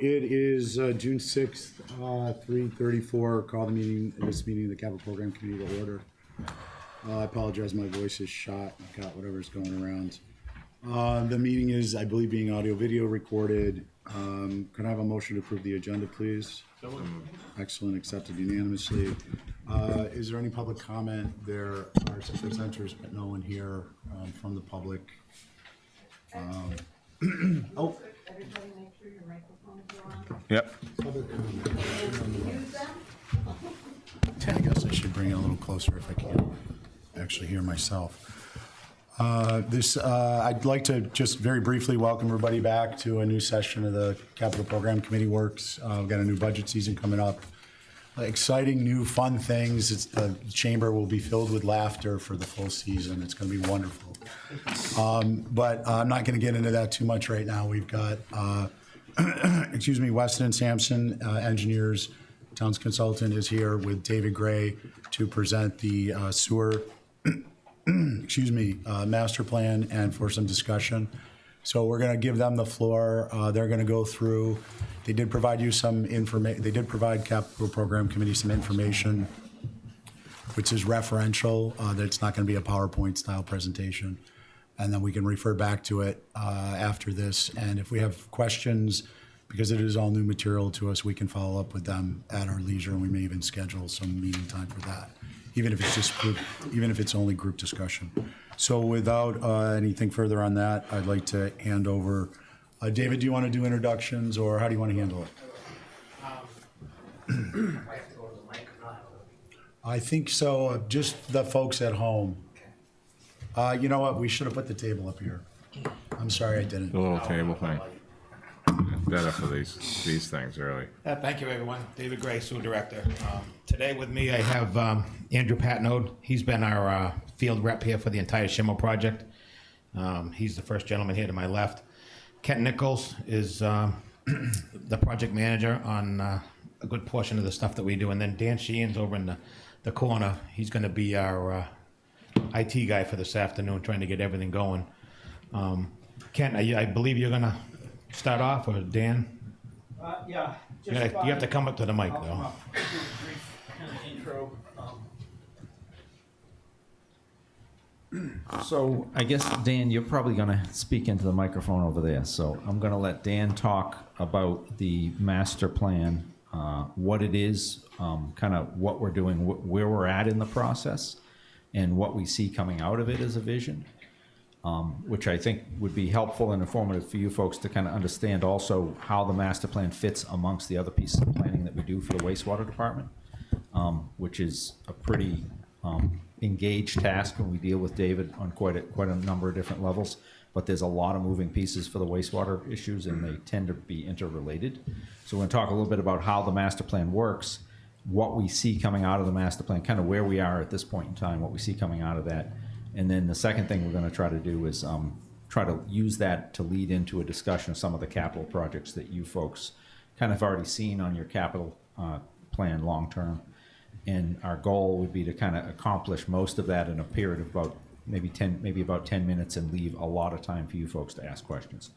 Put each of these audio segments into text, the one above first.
It is June 6th, 3:34. Call this meeting of the Capital Program Committee to order. I apologize, my voice is shot. I've got whatever's going around. The meeting is, I believe, being audio-video recorded. Can I have a motion to approve the agenda, please? Excellent, accepted unanimously. Is there any public comment? There are some presenters, but no one here from the public. Oh. Everybody make sure your microphones are on. Yep. Public comment. Use them. I guess I should bring it a little closer if I can't actually hear myself. I'd like to just very briefly welcome everybody back to a new session of the Capital Program Committee works. We've got a new budget season coming up. Exciting, new, fun things. The chamber will be filled with laughter for the full season. It's going to be wonderful. But I'm not going to get into that too much right now. We've got, Weston and Sampson engineers, town's consultant is here with David Gray to present the sewer, master plan and for some discussion. So we're going to give them the floor. They're going to go through. They did provide you some information. They did provide Capital Program Committee some information, which is referential. That it's not going to be a PowerPoint style presentation, and then we can refer back to it after this. And if we have questions, because it is all new material to us, we can follow up with them at our leisure, and we may even schedule some meeting time for that, even if it's just group, even if it's only group discussion. So without anything further on that, I'd like to hand over. David, do you want to do introductions, or how do you want to handle it? I think so. Just the folks at home. You know what? We should have put the table up here. I'm sorry I didn't. The little table thing. It's better for these things, really. Thank you, everyone. David Gray, Sewer Director. Today with me, I have Andrew Patnode. He's been our field rep here for the entire Schimmel project. He's the first gentleman here to my left. Kent Nichols is the project manager on a good portion of the stuff that we do. And then Dan Sheehan's over in the corner. He's going to be our IT guy for this afternoon, trying to get everything going. Kent, I believe you're going to start off, or Dan? Yeah. You have to come up to the mic, though. I'll do a brief kind of intro. So I guess, Dan, you're probably going to speak into the microphone over there. So I'm going to let Dan talk about the master plan, what it is, kind of what we're doing, where we're at in the process, and what we see coming out of it as a vision, which I think would be helpful and informative for you folks to kind of understand also how the master plan fits amongst the other pieces of planning that we do for the wastewater department, which is a pretty engaged task when we deal with David on quite a number of different levels. But there's a lot of moving pieces for the wastewater issues, and they tend to be interrelated. So we're going to talk a little bit about how the master plan works, what we see coming out of the master plan, kind of where we are at this point in time, what we see coming out of that. And then the second thing we're going to try to do is try to use that to lead into a discussion of some of the capital projects that you folks kind of already seen on your capital plan long term. And our goal would be to kind of accomplish most of that in a period of about maybe about 10 minutes, and leave a lot of time for you folks to ask questions.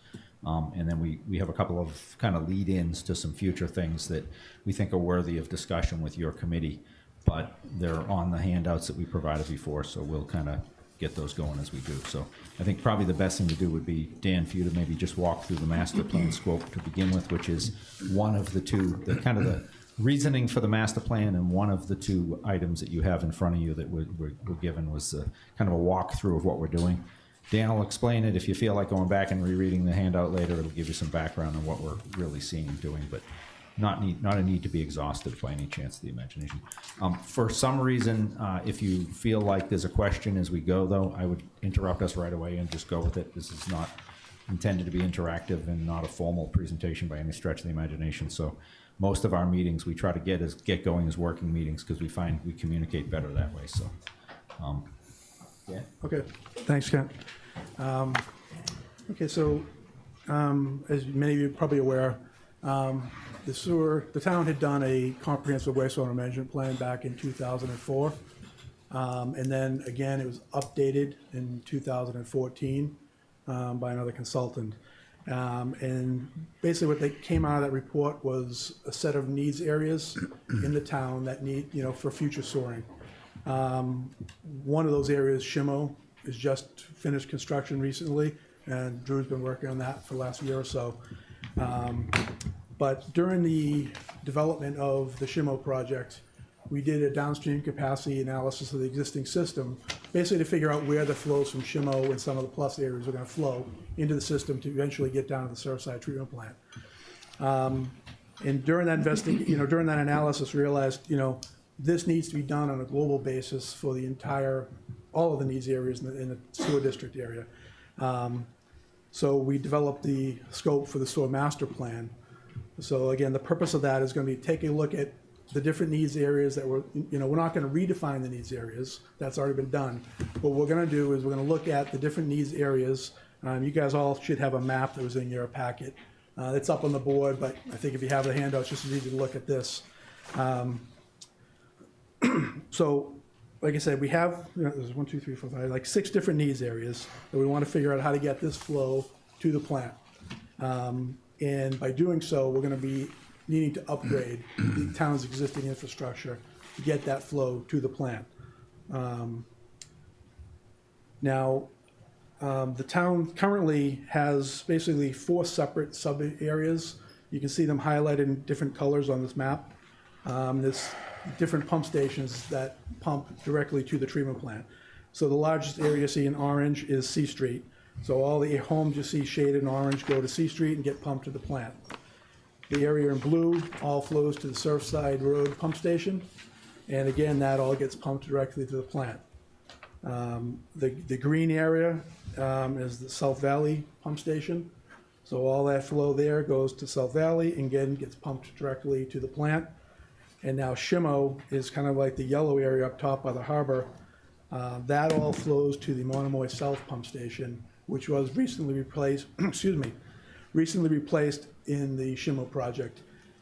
And then we have a couple of kind of lead-ins to some future things that we think are worthy of discussion with your committee, but they're on the handouts that we provided before, so we'll kind of get those going as we do. So I think probably the best thing to do would be, Dan, for you to maybe just walk through the master plan scope to begin with, which is one of the two, the kind of the reasoning for the master plan, and one of the two items that you have in front of you that were given was kind of a walkthrough of what we're doing. Dan will explain it. If you feel like going back and rereading the handout later, it'll give you some background on what we're really seeing and doing, but not a need to be exhaustive by any chance of the imagination. For some reason, if you feel like there's a question as we go, though, I would interrupt us right away and just go with it. This is not intended to be interactive and not a formal presentation by any stretch of the imagination. So most of our meetings we try to get going as working meetings, because we find we communicate better that way. So, yeah. Okay, thanks, Kent. Okay, so as many of you are probably aware, the town had done a comprehensive wastewater management plan back in 2004, and then again it was updated in 2014 by another consultant. And basically what they came out of that report was a set of needs areas in the town that need, for future soaring. One of those areas, Shimo, is just finished construction recently, and Drew's been working on that for the last year or so. But during the development of the Shimo project, we did a downstream capacity analysis of the existing system, basically to figure out where the flows from Shimo and some of the plus areas are gonna flow into the system to eventually get down to the Surfside treatment plant. And during that during that analysis, realized, this needs to be done on a global basis for the all of the needs areas in the sewer district area. So we developed the scope for the sewer master plan. So again, the purpose of that is gonna be taking a look at the different needs areas that we're not gonna redefine the needs areas, that's already been done. What we're gonna do is we're gonna look at the different needs areas. You guys all should have a map that was in your packet. It's up on the board, but I think if you have the handout, it's just as easy to look at this. So, like I said, we have, there's 1, 2, 3, 4, 5, like 6 different needs areas that we want to figure out how to get this flow to the plant. And by doing so, we're going to be needing to upgrade the town's existing infrastructure to get that flow to the plant. Now, the town currently has basically 4 separate sub-areas. You can see them highlighted in different colors on this map. There's different pump stations that pump directly to the treatment plant. So the largest area you see in orange is C Street. So all the homes you see shaded in orange go to C Street and get pumped to the plant. The area in blue all flows to the Surfside Road pump station. And again, that all gets pumped directly to the plant. The green area is the South Valley pump station. So all that flow there goes to South Valley and again gets pumped directly to the plant. And now Shimo is kind of like the yellow area up top by the harbor. That all flows to the Monomoy South pump station, which was recently replaced, recently replaced in the Shimo project.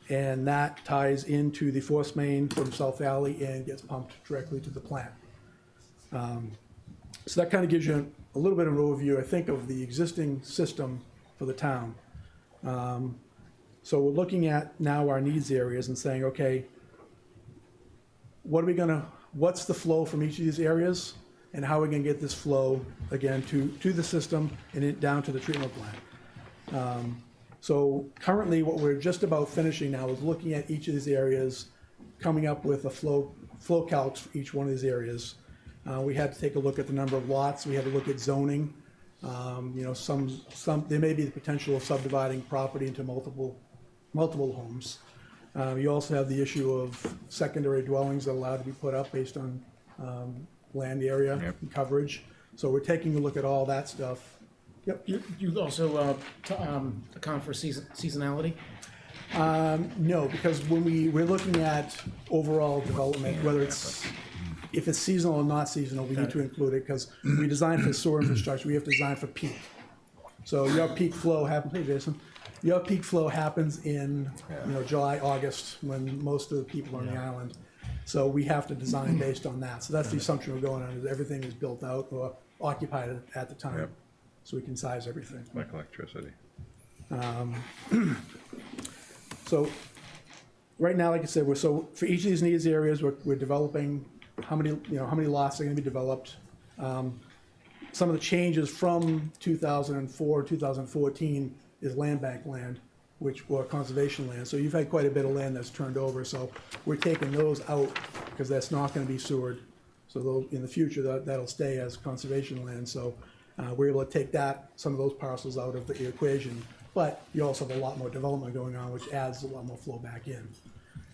And that ties into the force main from South Valley and gets pumped directly to the plant. So that kind of gives you a little bit of an overview, I think, of the existing system for the town. So we're looking at now our needs areas and saying, okay, what's the flow from each of these areas, and how are we gonna get this flow again to the system and down to the treatment plant? So currently, what we're just about finishing now is looking at each of these areas, coming up with a flow calcs for each one of these areas. We had to take a look at the number of lots. We had to look at zoning. There may be the potential of subdividing property into multiple homes. You also have the issue of secondary dwellings that are allowed to be put up based on land area and coverage. So we're taking a look at all that stuff. Yep. You also account for seasonality? No, because when we're looking at overall development, whether if it's seasonal or not seasonal, we need to include it because we design for sewer infrastructure. We have to design for peak. So your peak flow happens. Hey, Jason. Your peak flow happens in July, August, when most of the people are on the island. So we have to design based on that. So that's the assumption we're going on, is everything is built out or occupied at the time. Yep. So we can size everything. Like electricity. So right now, like I said, so for each of these needs areas, we're developing how many lots are going to be developed. Some of the changes from 2004, 2014 is land bank land, or conservation land. So you've had quite a bit of land that's turned over. So we're taking those out because that's not going to be sewered. So in the future, that'll stay as conservation land. So we're able to take some of those parcels out of the equation. But you also have a lot more development going on, which adds a lot more flow back in.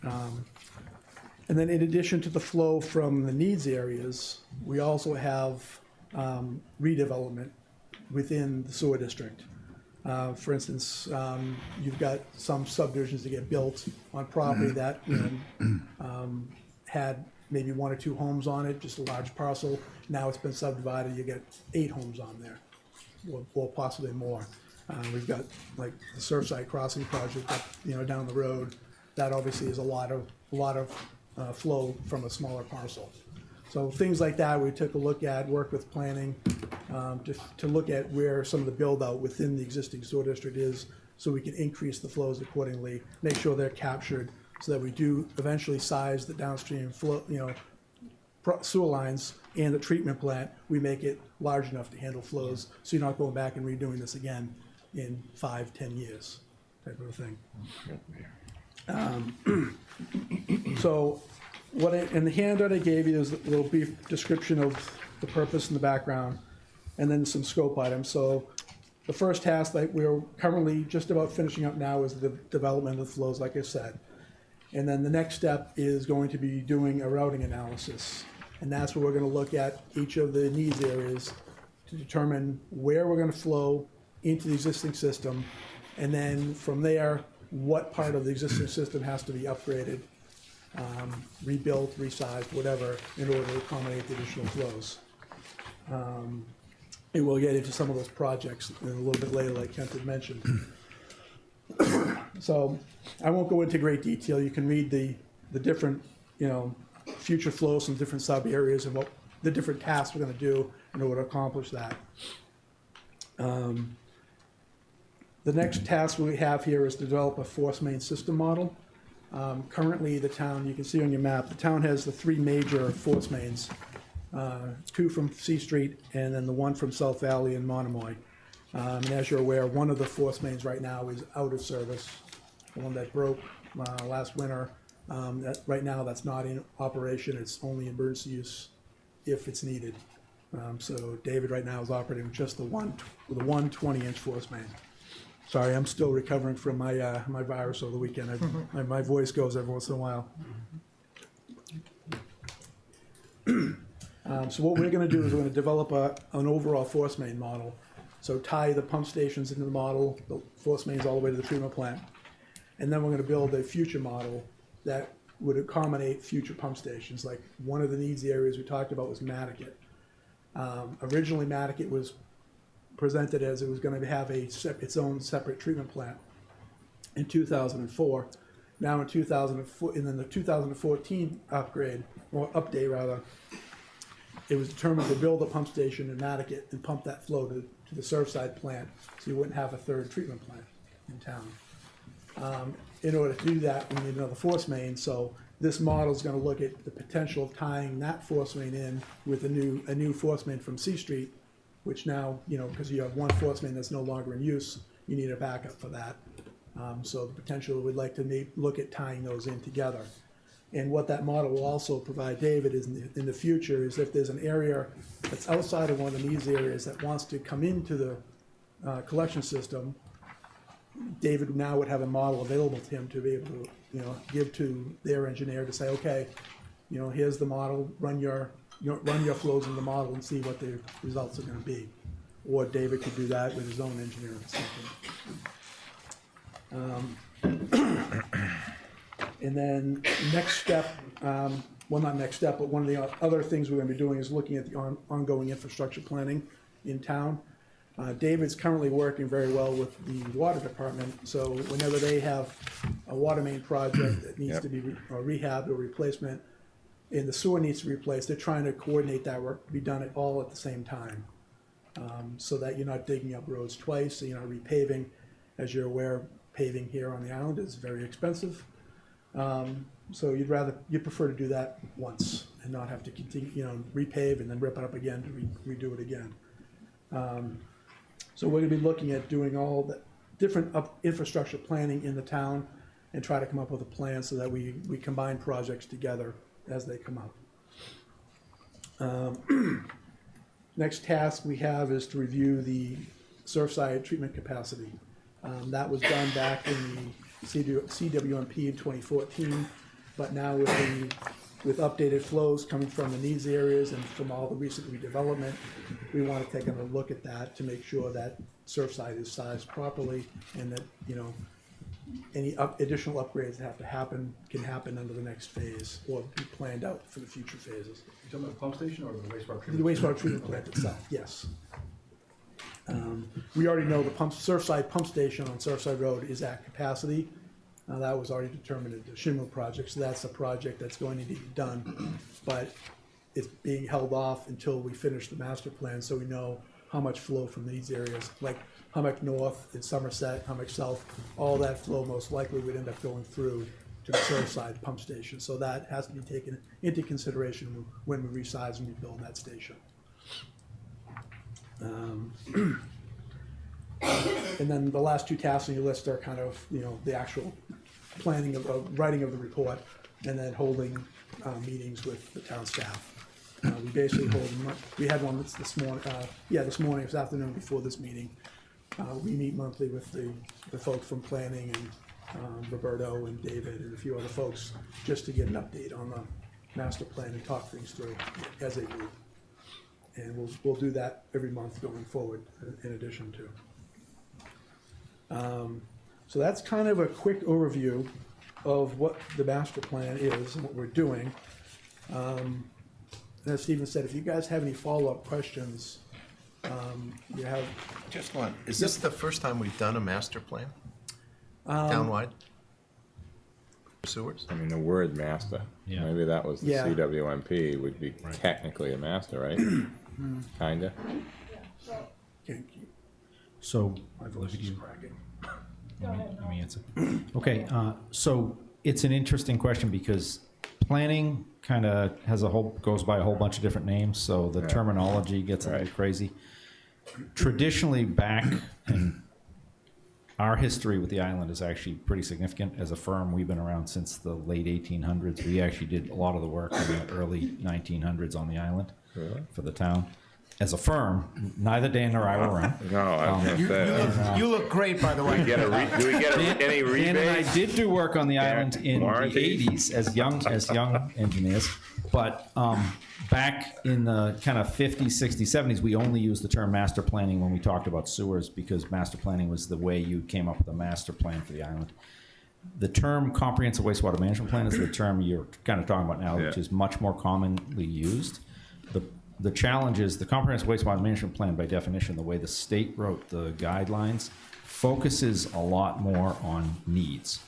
And then in addition to the flow from the needs areas, we also have redevelopment within the sewer district. For instance, you've got some subdivisions that get built on property that had maybe 1 or 2 homes on it, just a large parcel. Now it's been subdivided, you get 8 homes on there, or possibly more. We've got like the Surfside Crossing project up, down the road. That obviously is a lot of flow from a smaller parcel. So things like that, we took a look at, worked with planning, to look at where some of the build out within the existing sewer district is, so we can increase the flows accordingly, make sure they're captured, so that we do eventually size the downstream flow, sewer lines and the treatment plant, we make it large enough to handle flows, so you're not going back and redoing this again in 5-10 years, type of a thing. So in the handout I gave you is a little brief description of the purpose and the background, and then some scope items. So the first task that we're currently just about finishing up now is the development of the flows, like I said. And then the next step is going to be doing a routing analysis. And that's where we're gonna look at each of the needs areas to determine where we're gonna flow into the existing system. And then from there, what part of the existing system has to be upgraded, rebuilt, resized, whatever, in order to accommodate the additional flows. And we'll get into some of those projects in a little bit later, like Kent had mentioned. So I won't go into great detail. You can read the different, future flows from different sub areas and what the different tasks we're gonna do in order to accomplish that. The next task we have here is to develop a force main system model. Currently, the town, you can see on your map, the town has the 3 major force mains, 2 from C Street and then the 1 from South Valley and Monomoy. And as you're aware, one of the force mains right now is out of service, the one that broke last winter. Right now, that's not in operation. It's only emergency use if it's needed. So David right now is operating with just the one 20-inch force main. Sorry, I'm still recovering from my my virus over the weekend. My voice goes every once in a while. So what we're going to do is we're going to develop an overall force main model. So tie the pump stations into the model, the force mains all the way to the treatment plant. And then we're going to build a future model that would accommodate future pump stations. Like one of the needs areas we talked about was Nantucket. Originally, Nantucket was presented as it was going to have its own separate treatment plant in 2004. Now in 2004, and then the 2014 upgrade, or update rather, it was determined to build a pump station in Nantucket and pump that flow to the Surfside plant, so you wouldn't have a third treatment plant in town. In order to do that, we need another force main, so this model is going to look at the potential of tying that force main in with a new force main from C Street, which now, because you have one force main that's no longer in use, you need a backup for that. So the potential, we'd like to look at tying those in together. And what that model will also provide David is in the future is if there's an area that's outside of one of these areas that wants to come into the collection system, David now would have a model available to him to be able to, give to their engineer to say, okay, here's the model, run your flows in the model and see what the results are going to be. Or David could do that with his own engineering system. And then next step, not next step, but one of the other things we're going to be doing is looking at the ongoing infrastructure planning in town. David's currently working very well with the water department, so whenever they have a water main project that needs to be rehabbed or replacement, and the sewer needs to be replaced, they're trying to coordinate that work, be done all at the same time, so that you're not digging up roads twice, so you're not repaving. As you're aware, paving here on the island is very expensive. So you'd prefer to do that once and not have to continue, repave and then rip it up again to redo it again. So we're gonna be looking at doing all the different infrastructure planning in the town and try to come up with a plan so that we combine projects together as they come up. Next task we have is to review the Surfside treatment capacity. That was done back in the CWMP in 2014, but now with updated flows coming from the needs areas and from all the recent redevelopment, we want to take a look at that to make sure that Surfside is sized properly and that, any additional upgrades that have to happen can happen under the next phase or be planned out for the future phases. You talking about the pump station or the wastewater treatment? The wastewater treatment plant itself, yes. We already know the Surfside pump station on Surfside Road is at capacity. That was already determined in the Schindler project, so that's a project that's going to be done. But it's being held off until we finish the master plan, so we know how much flow from these areas, like how much north in Somerset, how much south, all that flow most likely would end up going through to the Surfside pump station. So that has to be taken into consideration when we resize and rebuild that station. And then the last two tasks on your list are kind of, the actual planning of writing of the report, and then holding meetings with the town staff. We basically we had one this morning, this afternoon before this meeting. We meet monthly with the folks from planning and Roberto and David and a few other folks, just to get an update on the master plan and talk things through as a group. And we'll do that every month going forward, in addition to. So that's kind of a quick overview of what the master plan is and what we're doing. As Stephen said, if you guys have any follow-up questions, you have. Just one. Is this the first time we've done a master plan? Townwide? Sewers? I mean, the word master, Yeah. maybe that was the Yeah. CWMP would be technically a master, right? Kinda. Okay, So, my voice is cracking. let me answer. Okay, so it's an interesting question because planning kind of goes by a whole bunch of different names, so the terminology gets a little crazy. Traditionally, back in our history with the island is actually pretty significant. As a firm, we've been around since the late 1800s. We actually did a lot of the work in the early 1900s on the island for the town. As a firm, neither Dan nor I were around. No, I was gonna say. You look great, by the way. Do we get any Dan and I rebates? did do work on the island in Warranties? the 80s as young engineers, but back in the kind of 50s, 60s, 70s, we only used the term master planning when we talked about sewers because master planning was the way you came up with a master plan for the island. The term comprehensive wastewater management plan is the term you're kind of talking about now, which is much more commonly used. The challenge is the comprehensive wastewater management plan, by definition, the way the state wrote the guidelines, focuses a lot more on needs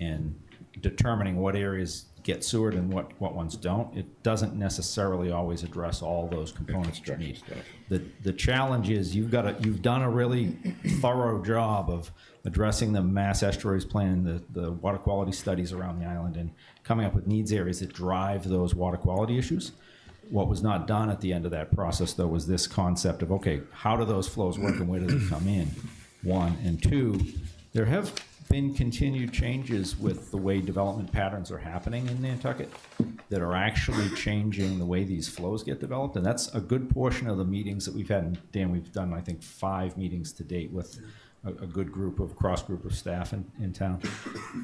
and determining what areas get sewered and what ones don't. It doesn't necessarily always address all those components you need. The challenge is you've done a really thorough job of addressing the mass estuaries plan, the water quality studies around the island, and coming up with needs areas that drive those water quality issues. What was not done at the end of that process, though, was this concept of, okay, how do those flows work and where do they come in? One. And two, there have been continued changes with the way development patterns are happening in Nantucket that are actually changing the way these flows get developed. And that's a good portion of the meetings that we've had. And Dan, we've done, I think, 5 meetings to date with a good cross group of staff in town.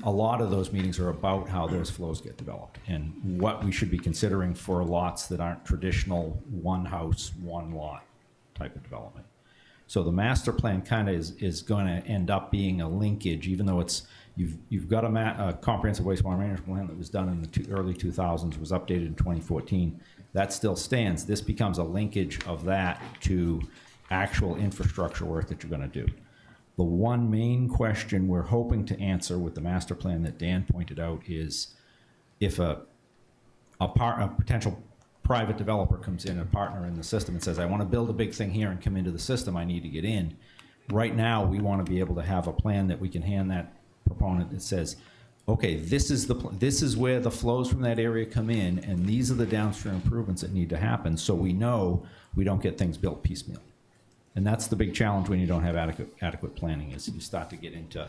A lot of those meetings are about how those flows get developed and what we should be considering for lots that aren't traditional one house, one lot type of development. So the master plan kind of is going to end up being a linkage, even though you've got a comprehensive wastewater management plan that was done in the early 2000s, was updated in 2014. That still stands. This becomes a linkage of that to actual infrastructure work that you're going to do. The one main question we're hoping to answer with the master plan that Dan pointed out is if a potential private developer comes in, a partner in the system, and says, I want to build a big thing here and come into the system, I need to get in. Right now, we want to be able to have a plan that we can hand that proponent that says, okay, this is where the flows from that area come in, and these are the downstream improvements that need to happen, so we know we don't get things built piecemeal. And that's the big challenge when you don't have adequate planning, is you start to get into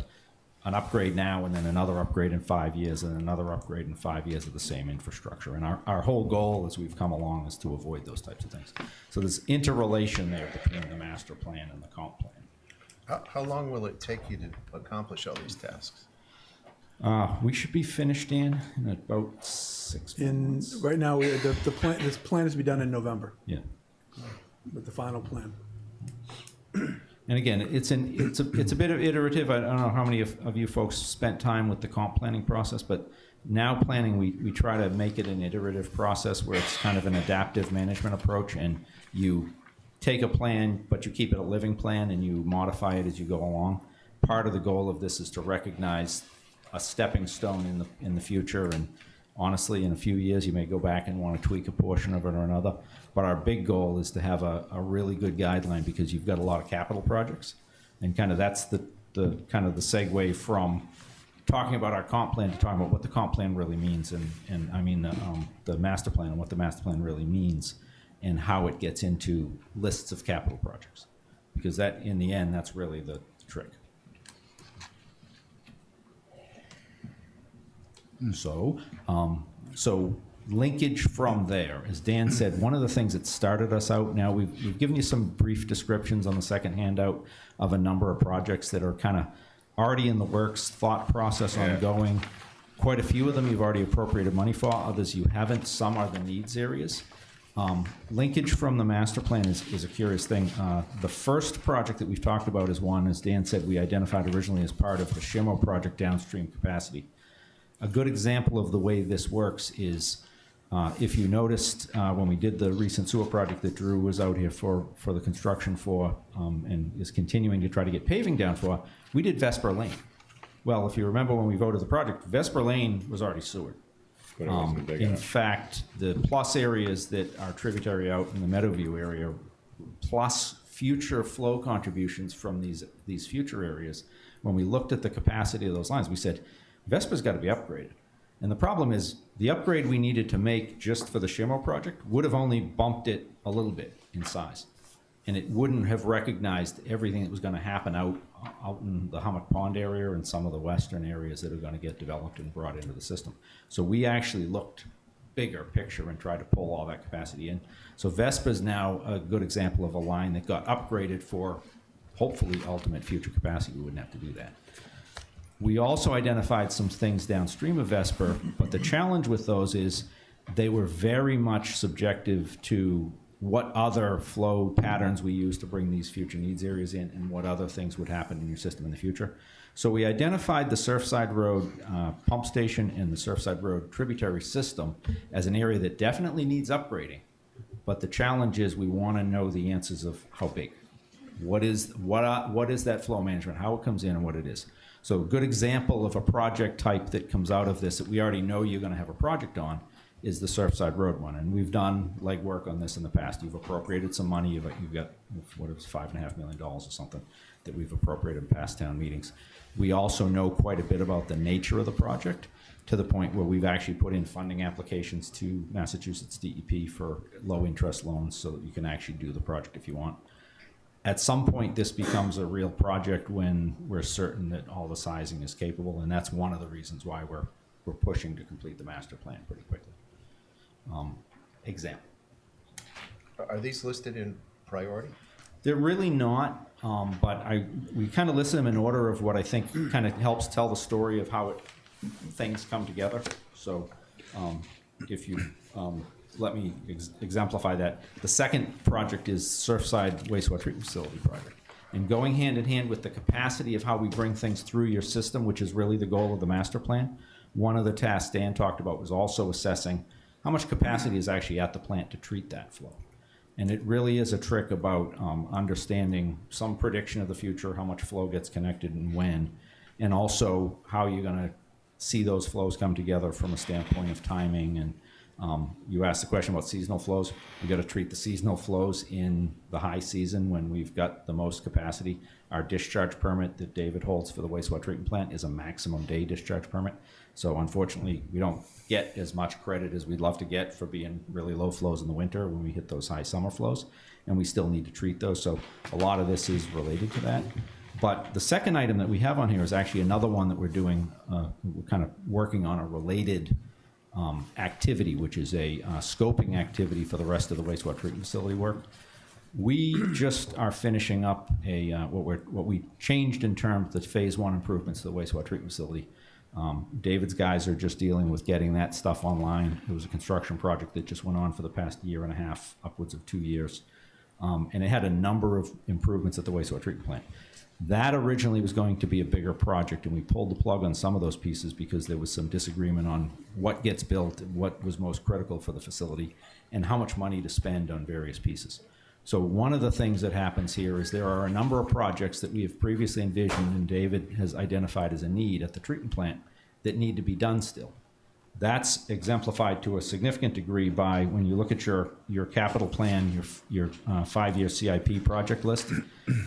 an upgrade now and then another upgrade in 5 years and another upgrade in 5 years of the same infrastructure. And our whole goal as we've come along is to avoid those types of things. So there's interrelation there between the master plan and the comp plan. How long will it take you to accomplish all these tasks? We should be finished in about 6 months. Right now, this plan is to be done in November Yeah. with the final plan. And again, it's a bit of iterative. I don't know how many of you folks spent time with the comp planning process, but now planning, we try to make it an iterative process where it's kind of an adaptive management approach, and you take a plan, but you keep it a living plan and you modify it as you go along. Part of the goal of this is to recognize a stepping stone in the future and Honestly, in a few years, you may go back and want to tweak a portion of it or another. But our big goal is to have a really good guideline, because you've got a lot of capital projects. And kind of that's the kind of the segue from talking about our comp plan to talking about what the comp plan really means, and I mean the master plan and what the master plan really means, and how it gets into lists of capital projects. Because that, in the end, that's really the trick. So linkage from there, as Dan said, one of the things that started us out, now we've given you some brief descriptions on the second handout of a number of projects that are kind of already in the works, thought process ongoing. Quite a few of them you've already appropriated money for, others you haven't. Some are the needs areas. Linkage from the master plan is a curious thing. The first project that we've talked about is one, as Dan said, we identified originally as part of the SHMO project downstream capacity. A good example of the way this works is, if you noticed when we did the recent sewer project that Drew was out here for the construction for, and is continuing to try to get paving down for, we did Vesper Lane. Well, if you remember when we voted the project, Vesper Lane was already sewered. But it wasn't big In enough. fact, the plus areas that are tributary out in the Meadowview area, plus future flow contributions from these future areas, when we looked at the capacity of those lines, we said, Vesper's got to be upgraded. And the problem is, the upgrade we needed to make just for the SHMO project would have only bumped it a little bit in size. And it wouldn't have recognized everything that was going to happen out in the Hummock Pond area and some of the western areas that are going to get developed and brought into the system. So we actually looked bigger picture and tried to pull all that capacity in. So Vespa's now a good example of a line that got upgraded for hopefully ultimate future capacity. We wouldn't have to do that. We also identified some things downstream of Vesper, but the challenge with those is they were very much subjective to what other flow patterns we use to bring these future needs areas in, and what other things would happen in your system in the future. So we identified the Surfside Road pump station and the Surfside Road tributary system as an area that definitely needs upgrading. But the challenge is we want to know the answers of how big. What is that flow management, how it comes in and what it is. So a good example of a project type that comes out of this that we already know you're going to have a project on is the Surfside Road one. And we've done legwork on this in the past. You've appropriated some money. You've got, what is $5.5 million or something that we've appropriated in past town meetings. We also know quite a bit about the nature of the project, to the point where we've actually put in funding applications to Massachusetts DEP for low interest loans so that you can actually do the project if you want. At some point, this becomes a real project when we're certain that all the sizing is capable, and that's one of the reasons why we're pushing to complete the master plan pretty quickly. Example. Are these listed in priority? They're really not, but we kind of list them in order of what I think kind of helps tell the story of how things come together. So if you let me exemplify that. The second project is Surfside Wastewater Treatment Facility project. And going hand in hand with the capacity of how we bring things through your system, which is really the goal of the master plan, one of the tasks Dan talked about was also assessing how much capacity is actually at the plant to treat that flow. And it really is a trick about understanding some prediction of the future, how much flow gets connected and when, and also how you're going to see those flows come together from a standpoint of timing. And you asked the question about seasonal flows. We got to treat the seasonal flows in the high season when we've got the most capacity. Our discharge permit that David holds for the wastewater treatment plant is a maximum day discharge permit. So unfortunately, we don't get as much credit as we'd love to get for being really low flows in the winter when we hit those high summer flows, and we still need to treat those. So a lot of this is related to that. But the second item that we have on here is actually another one that we're doing, we're kind of working on a related activity, which is a scoping activity for the rest of the wastewater treatment facility work. We just are finishing up what we changed in terms of the phase one improvements to the wastewater treatment facility. David's guys are just dealing with getting that stuff online. It was a construction project that just went on for the past year and a half, upwards of 2 years. And it had a number of improvements at the wastewater treatment plant. That originally was going to be a bigger project, and we pulled the plug on some of those pieces because there was some disagreement on what gets built and what was most critical for the facility and how much money to spend on various pieces. So one of the things that happens here is there are a number of projects that we have previously envisioned and David has identified as a need at the treatment plant that need to be done still. That's exemplified to a significant degree by when you look at your capital plan, your 5-year CIP project list.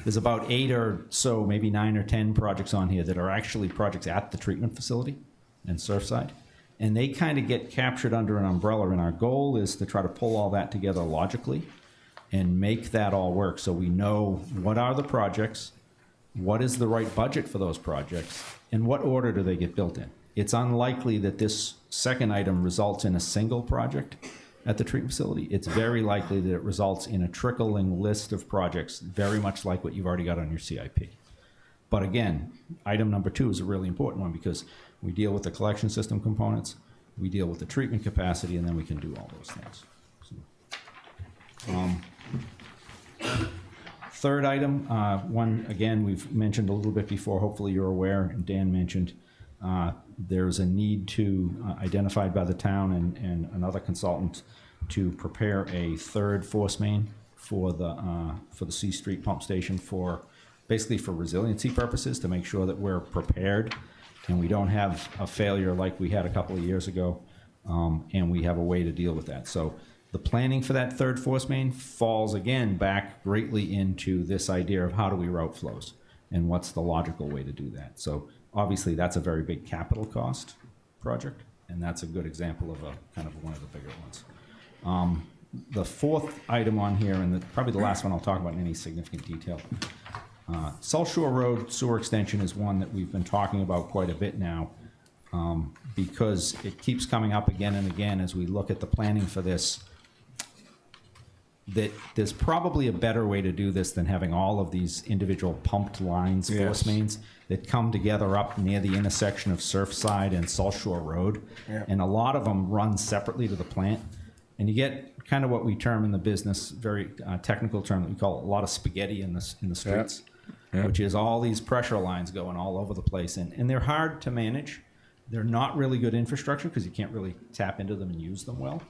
There's about 8 or so, maybe 9 or 10 projects on here that are actually projects at the treatment facility and Surfside. And they kind of get captured under an umbrella. And our goal is to try to pull all that together logically and make that all work so we know what are the projects, what is the right budget for those projects, and what order do they get built in. It's unlikely that this second item results in a single project at the treatment facility. It's very likely that it results in a trickling list of projects, very much like what you've already got on your CIP. But again, item number 2 is a really important one because we deal with the collection system components, we deal with the treatment capacity, and then we can do all those things. So, third item, one, again, we've mentioned a little bit before, hopefully you're aware, and Dan mentioned, there's a need to, identified by the town and another consultant, to prepare a third force main for the C Street pump station basically for resiliency purposes, to make sure that we're prepared and we don't have a failure like we had a couple of years ago, and we have a way to deal with that. So the planning for that third force main falls again back greatly into this idea of how do we route flows and what's the logical way to do that. So obviously that's a very big capital cost project, and that's a good example of a kind of one of the bigger ones. The fourth item on here, and probably the last one I'll talk about in any significant detail, South Shore Road sewer extension is one that we've been talking about quite a bit now, because it keeps coming up again and again as we look at the planning for this, that there's probably a better way to do this than having all of these individual pumped lines, force mains, that come together up near the intersection of Surfside and South Shore Road. And a lot of them run separately to the plant. And you get kind of what we term in the business, very technical term that we call a lot of spaghetti in the streets, which is all these pressure lines going all over the place. And they're hard to manage. They're not really good infrastructure because you can't really tap into them and use them well.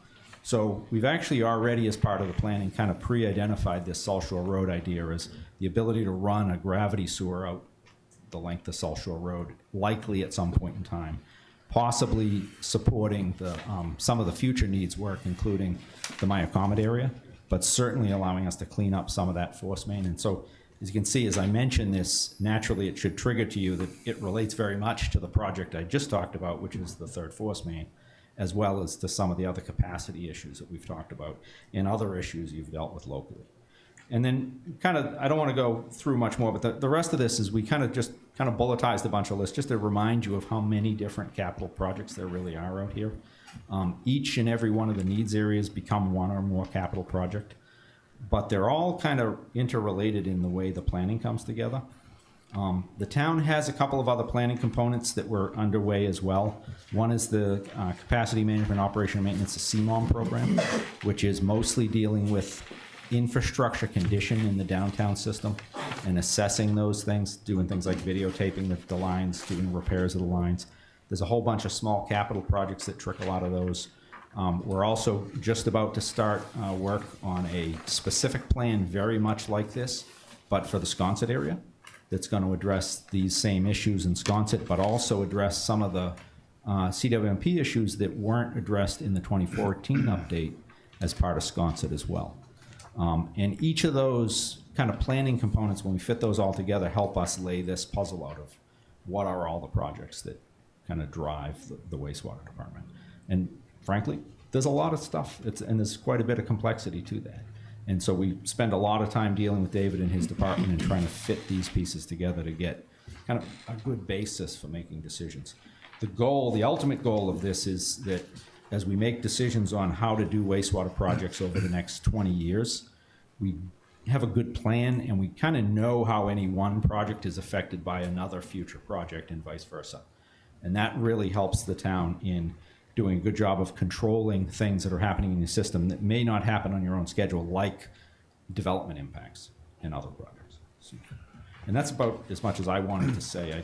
So we've actually already, as part of the planning, kind of pre-identified this South Shore Road idea as the ability to run a gravity sewer out the length of South Shore Road, likely at some point in time, possibly supporting some of the future needs work, including the Myacomet area, but certainly allowing us to clean up some of that force main. And so, as you can see, as I mention this, naturally it should trigger to you that it relates very much to the project I just talked about, which is the third force main, as well as to some of the other capacity issues that we've talked about and other issues you've dealt with locally. And then kind of, I don't want to go through much more, but the rest of this is we kind of bulletized a bunch of lists just to remind you of how many different capital projects there really are out here. Each and every one of the needs areas become one or more capital project, but they're all kind of interrelated in the way the planning comes together. The town has a couple of other planning components that were underway as well. One is the Capacity Management Operation and Maintenance, the CMOM program, which is mostly dealing with infrastructure condition in the downtown system and assessing those things, doing things like videotaping the lines, doing repairs of the lines. There's a whole bunch of small capital projects that trickle out of those. We're also just about to start work on a specific plan very much like this, but for the Sconset area, that's going to address these same issues in Sconset, but also address some of the CWMP issues that weren't addressed in the 2014 update as part of Sconset as well. And each of those kind of planning components, when we fit those all together, help us lay this puzzle out of what are all the projects that kind of drive the wastewater department. And frankly, there's a lot of stuff, and there's quite a bit of complexity to that. And so we spend a lot of time dealing with David and his department and trying to fit these pieces together to get kind of a good basis for making decisions. The ultimate goal of this is that as we make decisions on how to do wastewater projects over the next 20 years, we have a good plan and we kind of know how any one project is affected by another future project and vice versa. And that really helps the town in doing a good job of controlling things that are happening in the system that may not happen on your own schedule, like development impacts and other projects. So, and that's about as much as I wanted to say. I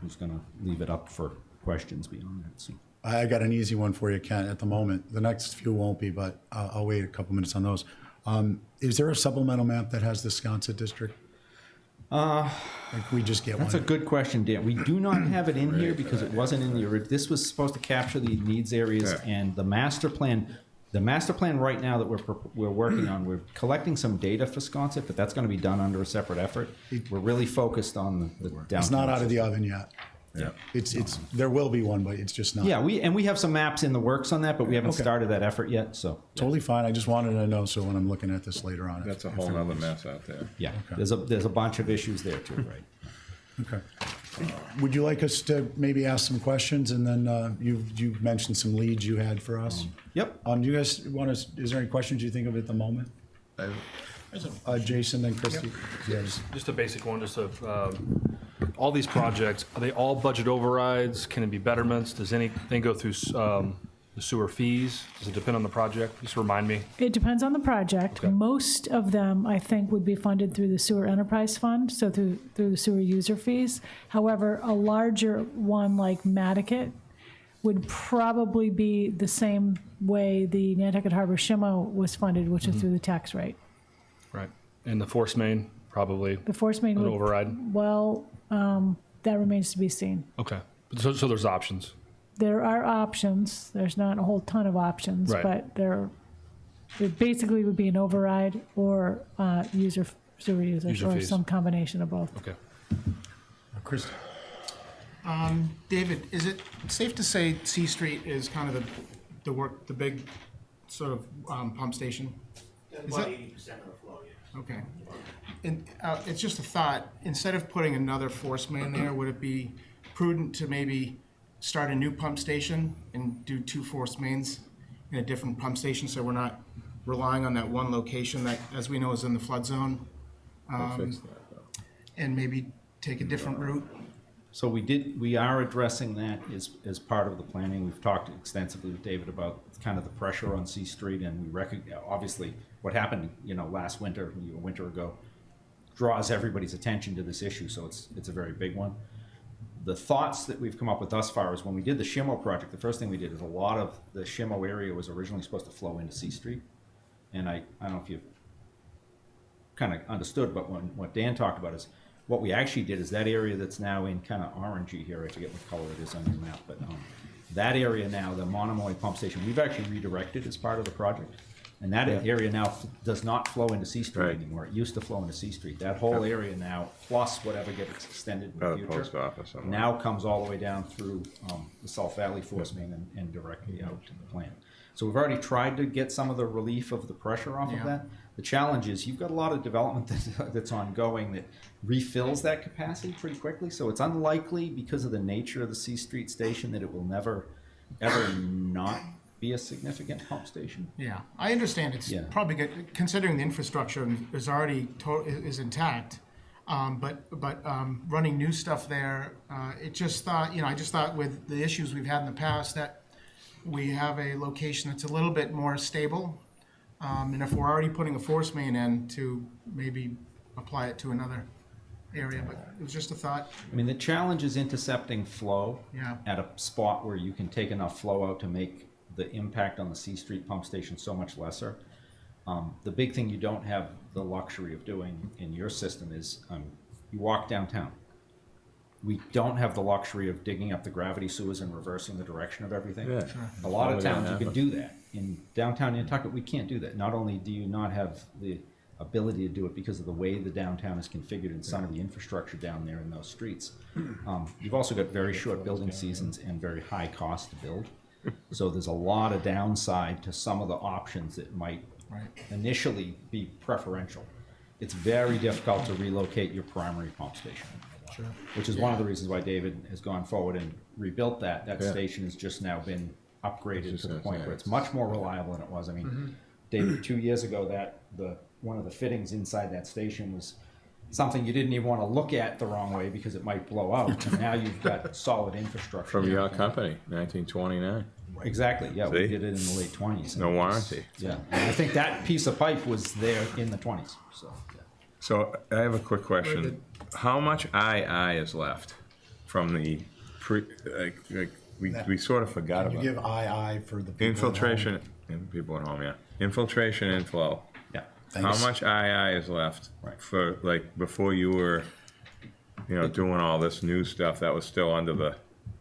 was going to leave it up for questions beyond that. So. I got an easy one for you, Ken, at the moment. The next few won't be, but I'll wait a couple minutes on those. Is there a supplemental map that has the Sconset district? Like we just get That's a one? good question, Dan. We do not have it in here because it wasn't in the, this was supposed to capture the needs areas Yeah. and the master plan. The master plan right now that we're working on, we're collecting some data for Sconset, but that's gonna be done under a separate effort. We're really focused on the downtown. It's not out of the oven yet. Yeah. It's, there will be one, but it's just not. Yeah, we have some maps in the works on that, but we haven't Okay. started that effort yet, so. Totally fine. I just wanted to know, so when I'm looking at this later on. That's a whole nother mess out there. Yeah, there's a bunch of issues there too, right? Okay. Would you like us to maybe ask some questions, and then you mentioned some leads you had for us? Yep. Do you guys want to, is there any questions you think of at the moment? Jason, then Christie? Yes. Just a basic one, just all these projects, are they all budget overrides? Can it be betterments? Does anything go through the sewer fees? Does it depend on the project? Just remind me. It depends on the project. Okay. Most of them, I think, would be funded through the sewer enterprise fund, so through the sewer user fees. However, a larger one like Nantucket would probably be the same way the Nantucket Harbor Shimo was funded, which is through the tax rate. Right. And the force main, probably The force main an would, override. well, that remains to be seen. Okay. So there's options. There are options. There's not a whole ton of options, Right. but there basically would be an override or sewer users, User or fees. some combination of both. Okay. Christie? David, is it safe to say C Street is kind of the big sort of pump station? About 80% of the flow, yeah. Okay. And it's just a thought, instead of putting another force main there, would it be prudent to maybe start a new pump station and do 2 force mains in a different pump station, so we're not relying on that one location that, as we know, is in the flood zone? I'll fix that, though. And maybe take a different route? So we are addressing that as part of the planning. We've talked extensively with David about kind of the pressure on C Street, and we recognize, obviously, what happened, last winter, a winter ago, draws everybody's attention to this issue, so it's a very big one. The thoughts that we've come up with thus far is when we did the Shimo project, the first thing we did is a lot of the Shimo area was originally supposed to flow into C Street. And I don't know if you've kind of understood, but what Dan talked about is what we actually did is that area that's now in kind of orangey here, I forget what color it is on your map, but that area now, the Monomoy pump station, we've actually redirected as part of the project. And that area now does not flow into C Street Right. anymore. It used to flow into C Street. That whole area now, plus whatever gets extended in By the the future, post office somewhere. now comes all the way down through the South Valley Force Main and directly out to the plant. So we've already tried to get some of the relief of the pressure off of that. The challenge is you've got a lot of development that's ongoing that refills that capacity pretty quickly. So it's unlikely, because of the nature of the C Street station, that it will never, ever not be a significant pump station. Yeah, I understand it's Yeah. probably good, considering the infrastructure is already is intact. But running new stuff there, I just thought with the issues we've had in the past that we have a location that's a little bit more stable. And if we're already putting a force main in, to maybe apply it to another area, but it was just a thought. I mean, the challenge is intercepting flow Yeah. at a spot where you can take enough flow out to make the impact on the C Street pump station so much lesser. The big thing you don't have the luxury of doing in your system is you walk downtown. We don't have the luxury of digging up the gravity sewers and reversing the direction of everything. Yeah. A lot of That towns you can happen. do that. In downtown Nantucket, we can't do that. Not only do you not have the ability to do it because of the way the downtown is configured and some of the infrastructure down there in those streets, you've also got very short building seasons and very high cost to build. So there's a lot of downside to some of the options that might initially be preferential. It's very difficult to relocate your primary pump station. Which is one of the reasons why David has gone forward and rebuilt that. That Yeah. station has just now been upgraded Just to the gonna point say, where it's it's- much more reliable than it was. I mean, David, 2 years ago, one of the fittings inside that station was something you didn't even want to look at the wrong way because it might blow out. And now you've got solid infrastructure. From your company, 1929. Exactly, yeah, we See? did it in the late 20s. No warranty. Yeah, and I think that piece of pipe was there in the 20s, so. Yeah. So I have a quick question. How much II is left from the we sort of forgot Can you about give II for the people at home? infiltration and people at home, yeah. Infiltration and flow. Yeah. How much II is left Right. for before you were you know, doing all this new stuff that was still under the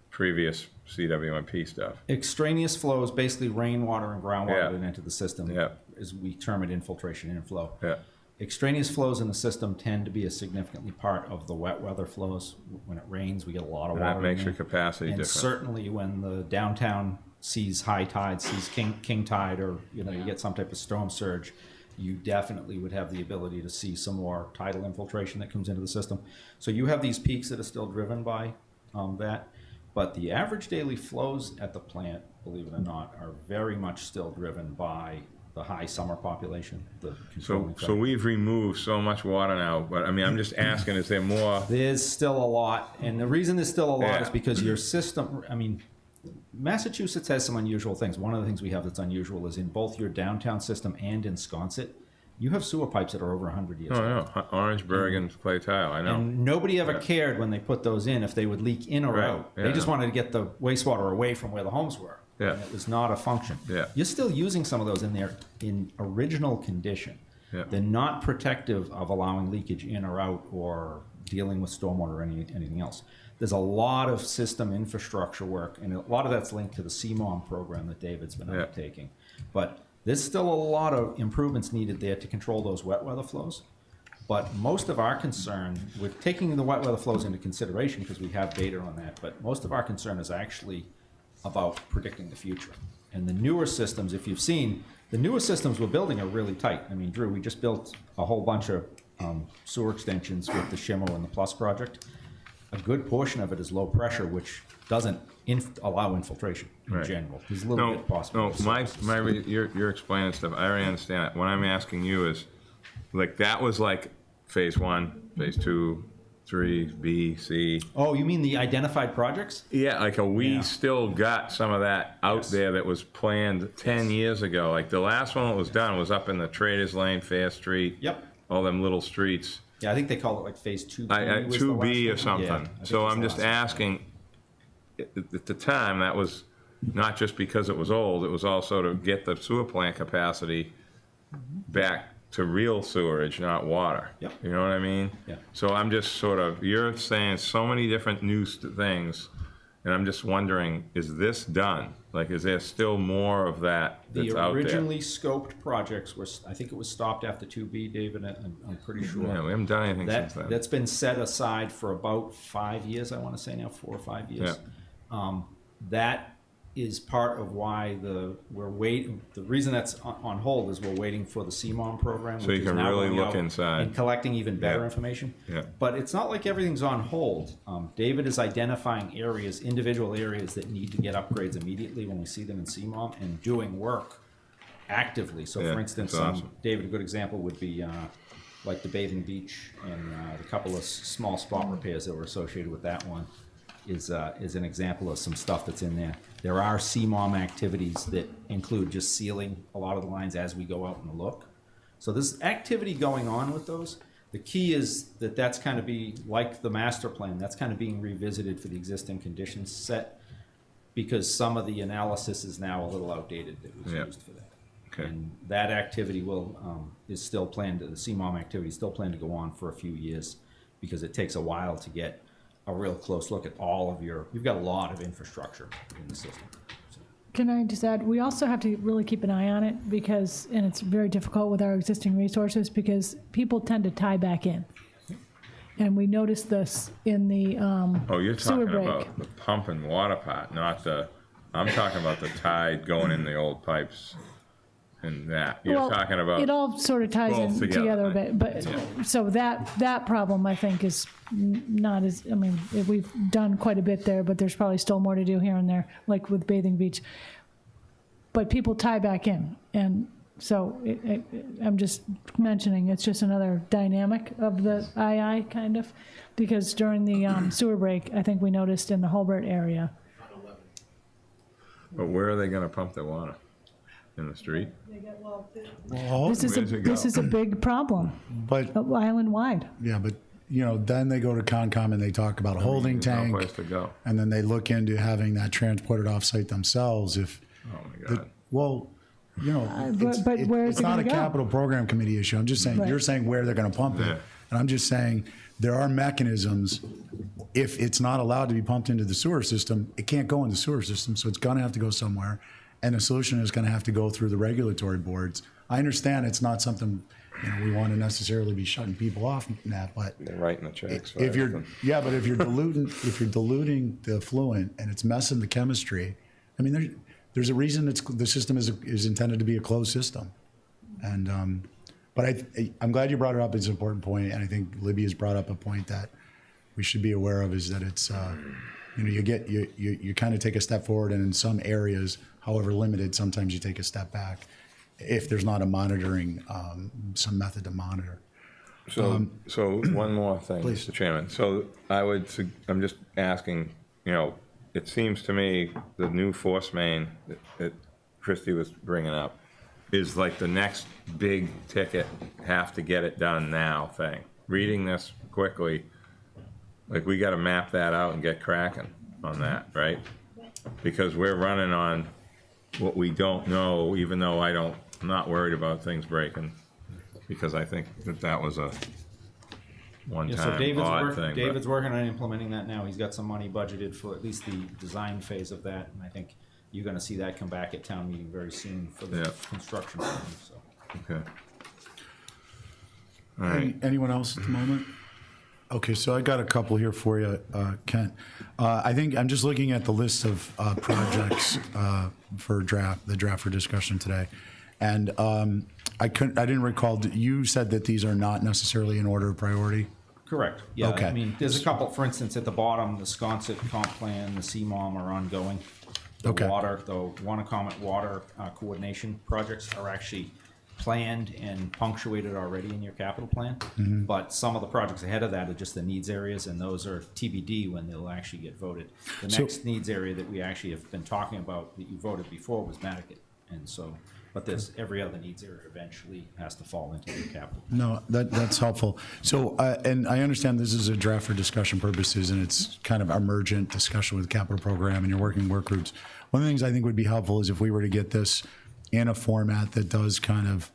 previous CWMP stuff. Extraneous flows, basically rainwater and groundwater Yeah. that enter the system, Yeah. as we term it, infiltration inflow. Yeah. Extraneous flows in the system tend to be a significantly part of the wet weather flows. When it rains, we get a lot of And water. that makes in your there. capacity And different. certainly when the downtown sees high tide, sees king tide, or you get some type of storm surge, you definitely would have the ability to see some more tidal infiltration that comes into the system. So you have these peaks that are still driven by that, but the average daily flows at the plant, believe it or not, are very much still driven by the high summer population. The So, controlling so factor. we've removed so much water now, but I mean, I'm just asking, is there more? There's still a lot, and the reason there's still a lot is Yeah. because your system, I mean, Massachusetts has some unusual things. One of the things we have that's unusual is in both your downtown system and in Sconset, you have sewer pipes that are over 100 years Oh, old. I know, Orangeburg and Clay Tile, I know. And nobody ever Yeah. cared when they put those in if they would leak in or Right, out. yeah. They just wanted to get the wastewater away from where the homes were. Yeah. And it was not a function. Yeah. You're still using some of those in there in original condition. Yeah. They're not protective of allowing leakage in or out or dealing with stormwater or anything else. There's a lot of system infrastructure work, and a lot of that's linked to the CMOM program that David's been Yeah. undertaking. But there's still a lot of improvements needed there to control those wet weather flows. But most of our concern, with taking the wet weather flows into consideration, because we have data on that, but most of our concern is actually about predicting the future. And the newer systems, if you've seen, the newer systems we're building are really tight. I mean, Drew, we just built a whole bunch of sewer extensions with the Shimo and the Plus project. A good portion of it is low pressure, which doesn't allow infiltration in Right. general. There's a little No, bit possible. no, with my, surfaces. you're explaining stuff, I already understand it. What I'm asking you is, like, that was like phase 1, phase 2, 3, B, C. Oh, you mean the identified projects? Yeah, like, we Yeah. still got some of that out Yes. there that was planned 10 years ago. Like, the last one that was done was up in the Traders Lane, Fair Street. Yep. All them little streets. Yeah, I think they call it like phase 2B. was the 2B or last one. Yeah, I something. think So it's I'm the just last one. asking, at the time, that was not just because it was old, it was also to get the sewer plant capacity back to real sewerage, not water. Yep. You know what I mean? Yeah. So I'm just sort of, you're saying so many different new things, and I'm just wondering, is this done? Like, is there still more of that that's The out there? originally scoped projects were, I think it was stopped after 2B, David, I'm pretty sure. Yeah, we haven't done anything since then. That's been set aside for about 5 years, I want to say now, 4 or 5 years. That is part of why we're waiting. The reason that's on hold is we're waiting for the CMOM program, So which you is can now really going look out inside. and collecting even better Yeah. information. Yeah. But it's not like everything's on hold. David is identifying areas, individual areas that need to get upgrades immediately when we see them in CMOM, and doing work actively. So, Yeah, for instance, that's awesome. David, a good example would be like the bathing beach and a couple of small spot repairs that were associated with that one is an example of some stuff that's in there. There are CMOM activities that include just sealing a lot of the lines as we go out and look. So there's activity going on with those. The key is that that's kind of be like the master plan. That's kind of being revisited for the existing conditions set, because some of the analysis is now a little outdated that was Yeah. used for that. Okay. And that activity is still planned, the CMOM activity is still planned to go on for a few years, because it takes a while to get a real close look at all of you've got a lot of infrastructure in the system. So, Can I just add, we also have to really keep an eye on it because, and it's very difficult with our existing resources because people tend to tie back in. And we noticed this in the Oh, you're sewer talking break. about the pump and water part, not I'm talking about the tide going in the old pipes and that. You're Well, talking about. it all sort of ties both in together, together a bit, but, so that problem, I think, is not as, I mean, we've done quite a bit there, but there's probably still more to do here and there, like with bathing beach. But people tie back in, and so I'm just mentioning, it's just another dynamic of the II, kind of, because during the sewer break, I think we noticed in the Holbert area, But where are they gonna pump their water? In the street? Well, this is Where's it go? this is a big problem, but, island-wide. yeah, but, then they go to Concom and they talk about a holding There's no tank. place to go. And then they look into having that transported off-site themselves if, Oh, my God. well, but where is it's it not gonna a go? capital program committee issue. I'm just saying, Right. you're saying where they're gonna pump it. Yeah. And I'm just saying, there are mechanisms. If it's not allowed to be pumped into the sewer system, it can't go in the sewer system, so it's going to have to go somewhere, and the solution is going to have to go through the regulatory boards. I understand it's not something we want to necessarily be shutting people off from that, but They're writing the checks. for if you're everything. but if you're diluting the effluent and it's messing the chemistry, I mean, there's a reason the system is intended to be a closed system, and but I'm glad you brought it up. It's an important point, and I think Libby's brought up a point that we should be aware of, is that it's you kind of take a step forward, and in some areas, however limited, sometimes you take a step back if there's not a monitoring, some method to monitor. So one more thing, Please. Mr. Chairman. So I'm just asking, it seems to me the new force main that Christie was bringing up is like the next big ticket, have to get it done now thing. Reading this quickly, like we got to map that out and get cracking on that, right? Because we're running on what we don't know, even though I'm not worried about things breaking, because I think that was a one-time So odd thing. but- David's working on implementing that now. He's got some money budgeted for at least the design phase of that, and I think you're gonna see that come back at town meeting very soon for the Yeah. construction plan, so. Okay. All right. Anyone else at the moment? Okay, so I got a couple here for you, Kent. I think I'm just looking at the list of projects for the draft for discussion today, and I didn't recall. You said that these are not necessarily in order of priority. Correct, yeah, Okay. I mean, there's a couple, for instance, at the bottom, the Sconset comp plan, the CMOM are ongoing. The Okay. the Wannacomet water coordination projects are actually planned and punctuated already in your capital plan. But some of the projects ahead of that are just the needs areas, and those are TBD when they'll actually get voted. The So- next needs area that we actually have been talking about that you voted before was Nantucket. And so, but there's every other needs area eventually has to fall into the capital. No, that's helpful. So, and I understand this is a draft for discussion purposes, and it's kind of emergent discussion with the capital program, and you're working work groups. One of the things I think would be helpful is if we were to get this in a format that does kind of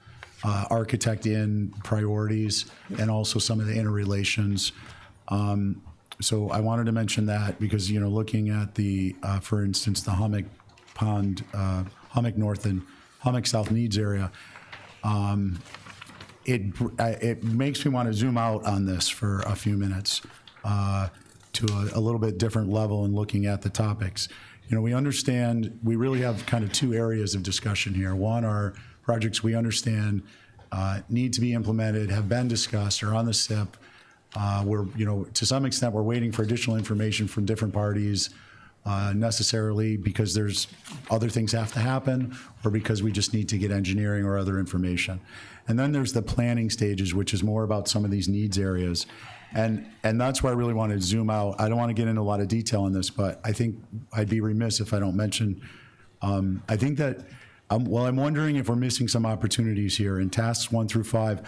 architect in priorities and also some of the interrelations. So I wanted to mention that because, looking at for instance, the Hummock Pond, Hummock North and Hummock South needs area, it makes me want to zoom out on this for a few minutes to a little bit different level in looking at the topics. We understand we really have kind of two areas of discussion here. One are projects we understand need to be implemented, have been discussed, are on the SIP. We're, to some extent, we're waiting for additional information from different parties, necessarily because there's other things have to happen, or because we just need to get engineering or other information. And then there's the planning stages, which is more about some of these needs areas. And that's why I really want to zoom out. I don't want to get into a lot of detail on this, but I think I'd be remiss if I don't mention, I think that, I'm wondering if we're missing some opportunities here in tasks 1 through 5.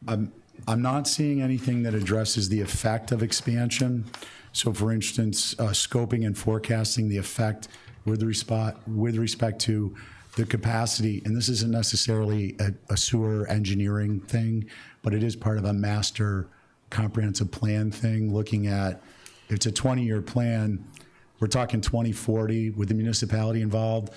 I'm not seeing anything that addresses the effect of expansion. So for instance, scoping and forecasting the effect with respect to the capacity, and this isn't necessarily a sewer engineering thing, but it is part of a master comprehensive plan thing, looking at, it's a 20-year plan, we're talking 2040 with the municipality involved.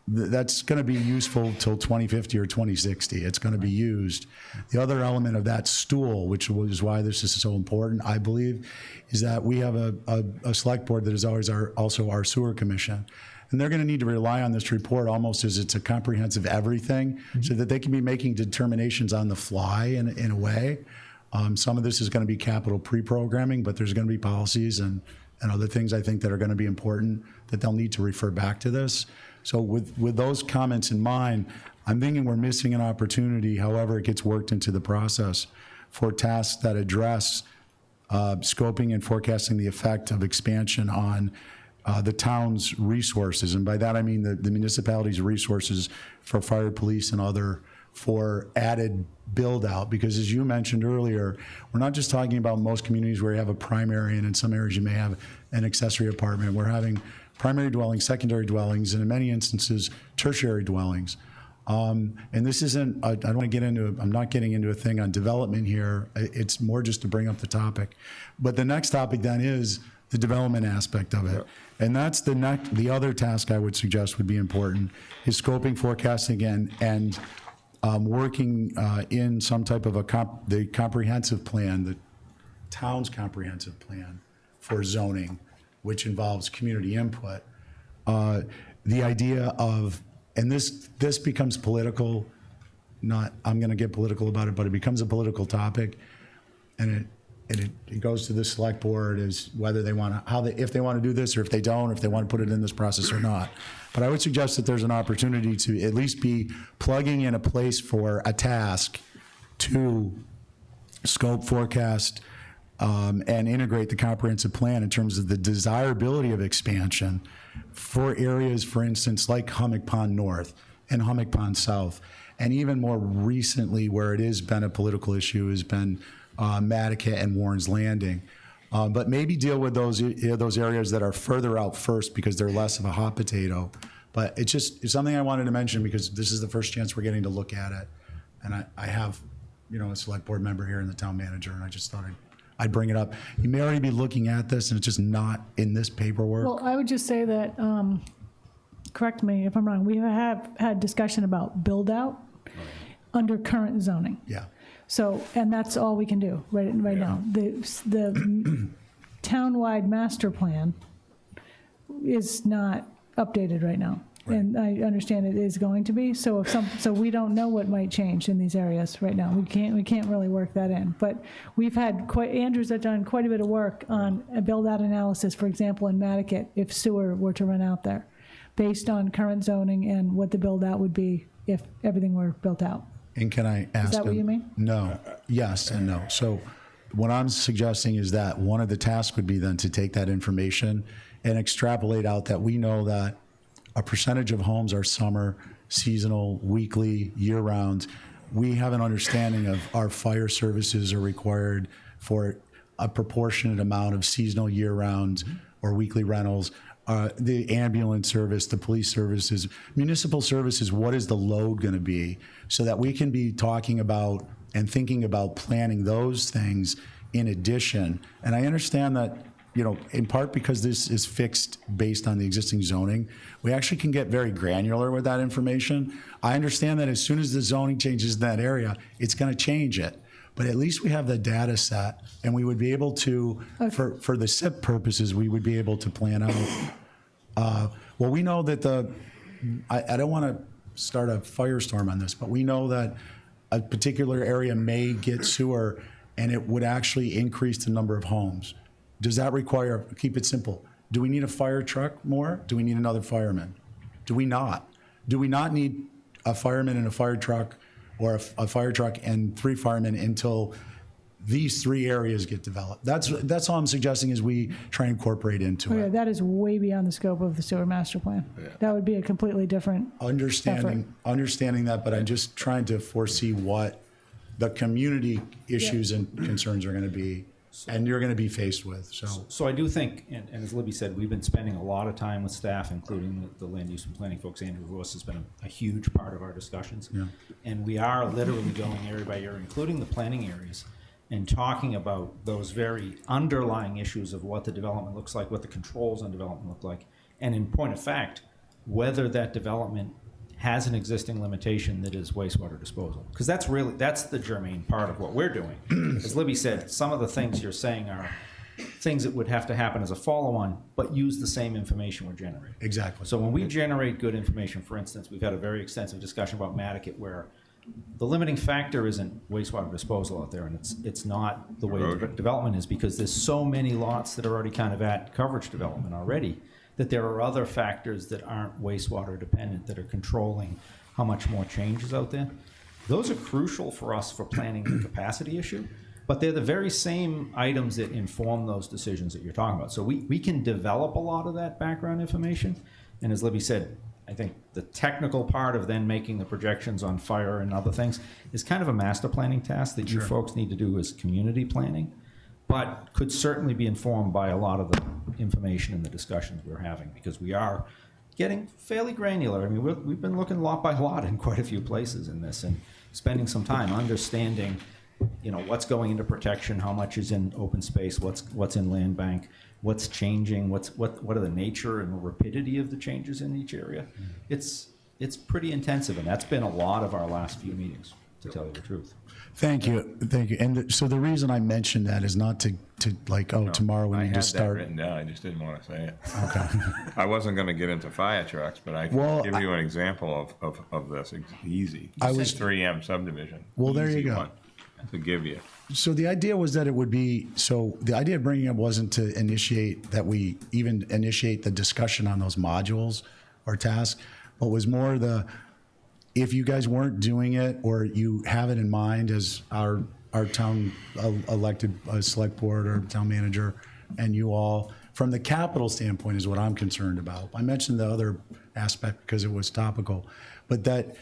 That's going to be useful till 2050 or 2060. It's going to be used. The other element of that stool, which is why this is so important, I believe, is that we have a select board that is always also our sewer commission. And they're going to need to rely on this report almost as it's a comprehensive everything, so that they can be making determinations on the fly in a way. Some of this is going to be capital pre-programming, but there's going to be policies and other things I think that are going to be important that they'll need to refer back to this. So with those comments in mind, I'm thinking we're missing an opportunity, however it gets worked into the process, for tasks that address scoping and forecasting the effect of expansion on the town's resources. And by that I mean the municipality's resources for fire, police, and other for added build out. Because as you mentioned earlier, we're not just talking about most communities where you have a primary, and in some areas you may have an accessory apartment. We're having primary dwellings, secondary dwellings, and in many instances, tertiary dwellings. And this isn't, I don't want to get into, I'm not getting into a thing on development here. It's more just to bring up the topic. But the next topic then is the development aspect of it. And that's the other task I would suggest would be important, is scoping, forecasting, and working in some type of the comprehensive plan, the town's comprehensive plan for zoning, which involves community input. The idea of, and this becomes political, I'm going to get political about it, but it becomes a political topic, and it goes to the select board as whether they want to, if they want to do this or if they don't, if they want to put it in this process or not. But I would suggest that there's an opportunity to at least be plugging in a place for a task to scope, forecast, and integrate the comprehensive plan in terms of the desirability of expansion for areas, for instance, like Hummock Pond North and Hummock Pond South. And even more recently, where it has been a political issue, has been Nantucket and Warren's Landing. But maybe deal with those areas that are further out first because they're less of a hot potato. But it's something I wanted to mention because this is the first chance we're getting to look at it. And I have, a select board member here and the town manager, and I just thought I'd bring it up. You may already be looking at this, and it's just not in this paperwork. Well, I would just say that, correct me if I'm wrong, we have had discussion about build-out under current zoning. Yeah. So, and that's all we can do right now. The town-wide master plan is not updated right now. Right. And I understand it is going to be. So so we don't know what might change in these areas right now. We can't really work that in. But we've had Andrew's done quite a bit of work on a build-out analysis, for example, in Nantucket, if sewer were to run out there, based on current zoning and what the build-out would be if everything were built out. And can I ask? Is that what you mean? No. Yes and no. So what I'm suggesting is that one of the tasks would be then to take that information and extrapolate out that we know that a percentage of homes are summer, seasonal, weekly, year-round. We have an understanding of our fire services are required for a proportionate amount of seasonal, year-round, or weekly rentals. The ambulance service, the police services, municipal services, what is the load going to be, so that we can be talking about and thinking about planning those things in addition. And I understand that, in part because this is fixed based on the existing zoning, we actually can get very granular with that information. I understand that as soon as the zoning changes in that area, it's going to change it. But at least we have the data set, and we would be able to, for the SIP purposes, we would be able to plan out. Well, we know that I don't want to start a firestorm on this, but we know that a particular area may get sewer, and it would actually increase the number of homes. Does that require, keep it simple, do we need a fire truck more? Do we need another fireman? Do we not? Do we not need a fireman and a fire truck, or a fire truck and 3 firemen until these 3 areas get developed? That's all I'm suggesting is we try and incorporate into it. That is way beyond the scope of the sewer master plan. Yeah. That would be a completely different Understanding that, but I'm just trying to foresee what the community issues and concerns are going to be, and you're going to be faced with. So I do think, and as Libby said, we've been spending a lot of time with staff, including the land use and planning folks. Andrew Ross has been a huge part of our discussions. Yeah. And we are literally going area by area, including the planning areas, and talking about those very underlying issues of what the development looks like, what the controls on development look like, and in point of fact, whether that development has an existing limitation that is wastewater disposal. Because that's the germane part of what we're doing. As Libby said, some of the things you're saying are things that would have to happen as a follow-on, but use the same information we're generating. Exactly. So when we generate good information, for instance, we've had a very extensive discussion about Nantucket where the limiting factor isn't wastewater disposal out there, and it's not the way development is, because there's so many lots that are already kind of at coverage development already, that there are other factors that aren't wastewater dependent that are controlling how much more change is out there. Those are crucial for us for planning the capacity issue, but they're the very same items that inform those decisions that you're talking about. So we can develop a lot of that background information, and as Libby said, I think the technical part of then making the projections on fire and other things is kind of a master planning task that you folks need to do as community planning, but could certainly be informed by a lot of the information and the discussions we're having, because we are getting fairly granular. I mean, we've been looking lot by lot in quite a few places in this, and spending some time understanding, you know, what's going into protection, how much is in open space, what's in land bank, what's changing, what are the nature and rapidity of the changes in each area. It's pretty intensive, and that's been a lot of our last few meetings, to tell you the truth. Thank you. And so the reason I mentioned that is not to like, oh, tomorrow we I need had to that start. written down, I just didn't want to say it. Okay. I wasn't gonna get into fire trucks, but I Well, can give you an example of this, it's easy. I It's was- 3M subdivision. Well, there you Easy go. one to give you. So the idea was that it would be, so the idea of bringing it up wasn't to initiate, that we even initiate the discussion on those modules or tasks, but was more if you guys weren't doing it, or you have it in mind as our town elected select board or town manager, and you all, from the capital standpoint is what I'm concerned about. I mentioned the other aspect because it was topical, but that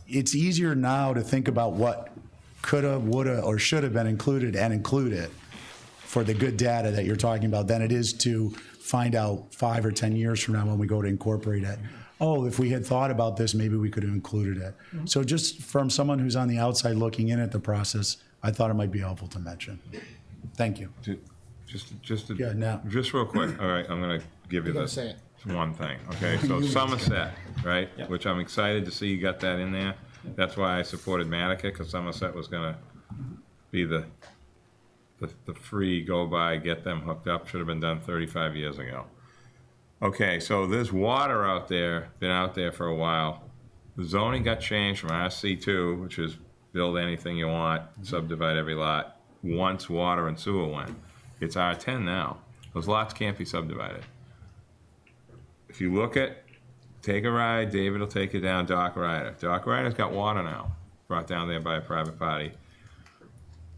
it's easier now to think about what coulda, woulda, or should have been included and include it for the good data that you're talking about than it is to find out 5 or 10 years from now when we go to incorporate it. Oh, if we had thought about this, maybe we could have included it. So just from someone who's on the outside looking in at the process, I thought it might be helpful to mention. Thank you. Yeah, now- just real quick, all right, I'm gonna give you gotta this say it. one thing, okay? So Somerset, right, which I'm excited to see you got that in there. That's why I supported Nantucket, because Somerset was gonna be the free go-by, get them hooked up, should have been done 35 years ago. Okay, so there's water out there, been out there for a while. The zoning got changed from RC2, which is build anything you want, subdivide every lot, once water and sewer went. It's R10 now. Those lots can't be subdivided. If you look at, take a ride, David will take you down Dock Rider. Dock Rider's got water now, brought down there by a private party.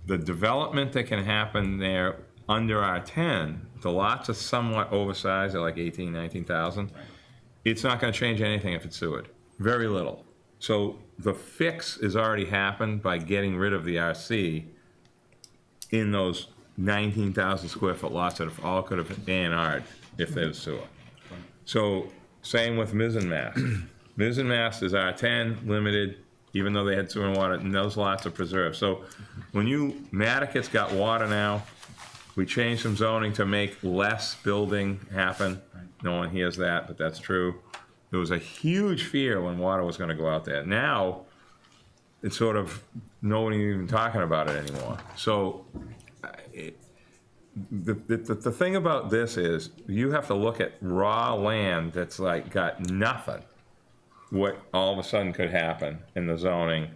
The development that can happen there under R10, the lots are somewhat oversized, they're like 18, 19,000. It's not gonna change anything if it's sewered, very little. So the fix has already happened by getting rid of the RC in those 19,000 square foot lots that have all could have A&R'd if there's sewer. So same with Mizzen Mass. Mizzen Mass is R10 limited, even though they had sewer and water, and those lots are preserved. So when Nantucket's got water now, we changed some zoning to make less building happen. No one hears that, but that's true. There was a huge fear when water was gonna go out there. Now, it's sort of, nobody even talking about it anymore. So, the thing about this is, you have to look at raw land that's like got nothing, what all of a sudden could happen in the zoning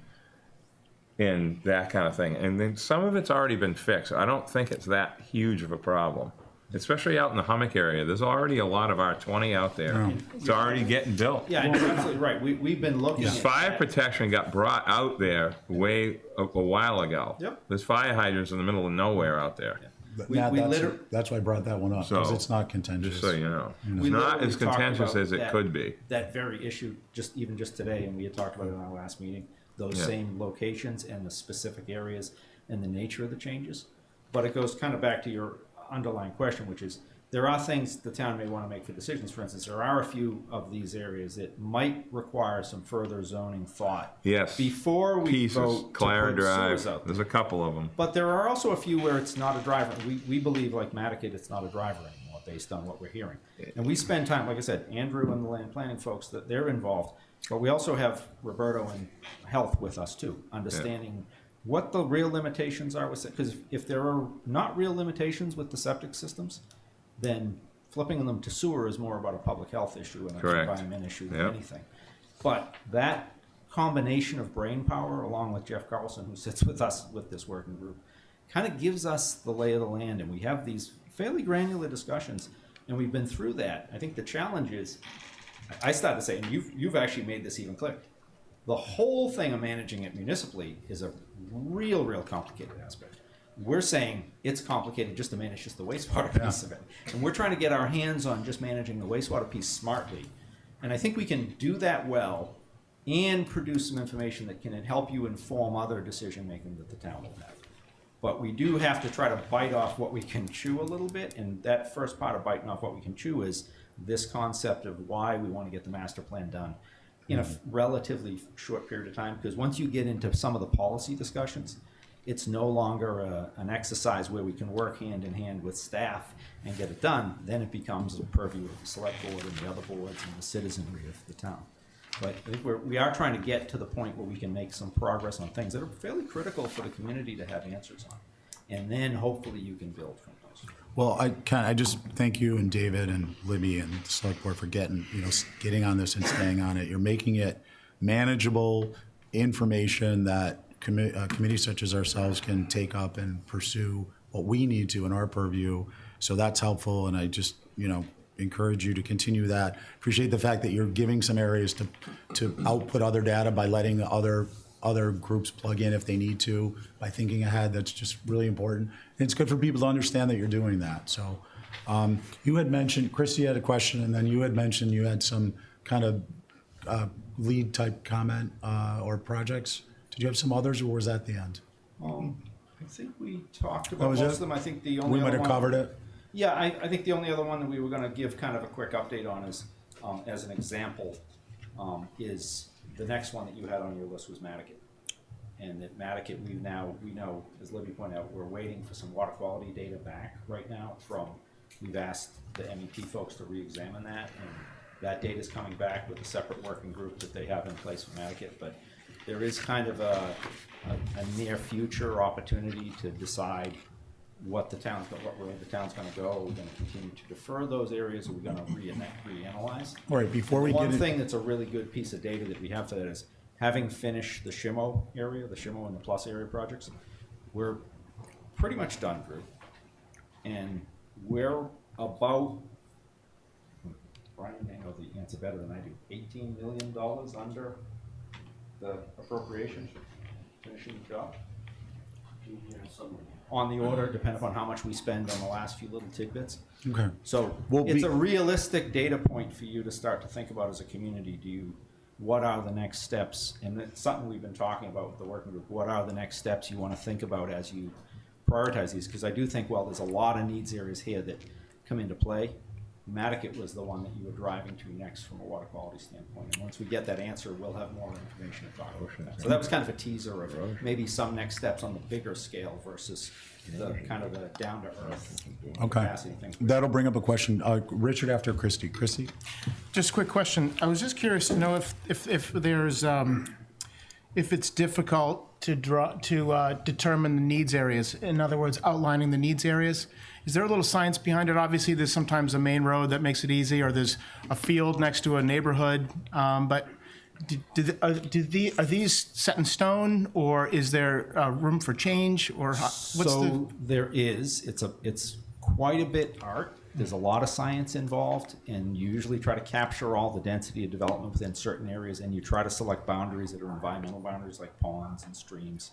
and that kind of thing. And then some of it's already been fixed. I don't think it's that huge of a problem, especially out in the Hummock area. There's already a lot of R20 out there. It's already getting built. Yeah, and you're absolutely right. We've been looking at Fire that. protection got brought out there a while ago. Yep. There's fire hydrants in the middle of nowhere out there. But We- Matt, we that's, liter- that's why I brought that one up, because So, it's not contentious. Just so you know. We It's not literally as talked contentious about as it that- could be. That very issue, even just today, and we had talked about it in our last meeting, those Yeah. same locations and the specific areas and the nature of the changes. But it goes kind of back to your underlying question, which is, there are things the town may want to make for decisions. For instance, there are a few of these areas that might require some further zoning thought. Yes. Before we Pieces, vote to Clara put sewers Drive, out there. there's a couple of them. But there are also a few where it's not a driver. We believe, like Nantucket, it's not a driver anymore, based on what we're hearing. And we spend time, like I said, Andrew and the land planning folks, that they're involved. But we also have Roberto and Health with us too, understanding what the real limitations are with, because if there are not real limitations with the septic systems, then flipping them to sewer is more about a public health issue and an Correct. environment issue than Yep. anything. But that combination of brain power, along with Jeff Carlson, who sits with us with this working group, kind of gives us the lay of the land, and we have these fairly granular discussions, and we've been through that. I think the challenge is, I started to say, and you've actually made this even clear, the whole thing of managing it municipally is a real complicated aspect. We're saying it's complicated just to manage just the wastewater piece of it. And we're trying to get our hands on just managing the wastewater piece smartly. And I think we can do that well and produce some information that can help you inform other decision making that the town will have. But we do have to try to bite off what we can chew a little bit, and that first part of biting off what we can chew is this concept of why we want to get the master plan done in a relatively short period of time, because once you get into some of the policy discussions, it's no longer an exercise where we can work hand in hand with staff and get it done. Then it becomes the purview of the select board and the other boards and the citizenry of the town. But I think we are trying to get to the point where we can make some progress on things that are fairly critical for the community to have answers on. And then hopefully you can build from those. Well, I just thank you and David and Libby and the select board for getting on this and staying on it. You're making it manageable information that committees such as ourselves can take up and pursue what we need to in our purview. So that's helpful, and I just, encourage you to continue that. Appreciate the fact that you're giving some areas to output other data by letting other groups plug in if they need to, by thinking ahead. That's just really important. And it's good for people to understand that you're doing that. So you had mentioned, Christy had a question, and then you had mentioned you had some kind of lead type comment or projects. Did you have some others, or was that the end? I think we talked about was most it? of them. I think the only We might other have one, covered it. Yeah, I think the only other one that we were going to give kind of a quick update on is, as an example, is the next one that you had on your list was Nantucket. And at Nantucket, we know, as Libby pointed out, we're waiting for some water quality data back right now we've asked the MEP folks to re-examine that, and that data is coming back with a separate working group that they have in place for Nantucket. But there is kind of a near future opportunity to decide what way the town's going to go. Are we going to continue to defer those areas? Are we going to reanalyze? All right, before we One get thing that's a really good piece of data that we have for that is, having finished the Shimo area, the Shimo and the Plus area projects, we're pretty much done, Drew. And we're about, Brian may know the answer better than I do, $18 million under the appropriation, finishing the job. On the order, depending upon how much we spend on the last few little tidbits. Okay. So it's a realistic data point for you to start to think about as a community. What are the next steps? And it's something we've been talking about with the working group. What are the next steps you want to think about as you prioritize these? Because I do think, well, there's a lot of needs areas here that come into play. Nantucket was the one that you were driving to next from a water quality standpoint. And once we get that answer, we'll have more information to talk about. So that was kind of a teaser of maybe some next steps on the bigger scale versus the kind of the down-to-earth capacity things. That'll bring up a question. Richard after Christy. Christy? Just a quick question. I was just curious to know if there's if it's difficult to determine the needs areas. In other words, outlining the needs areas. Is there a little science behind it? Obviously, there's sometimes a main road that makes it easy, or there's a field next to a neighborhood. But are these set in stone, or is there room for change, or There is. It's quite a bit art. There's a lot of science involved, and you usually try to capture all the density of development within certain areas, and you try to select boundaries that are environmental boundaries like ponds and streams.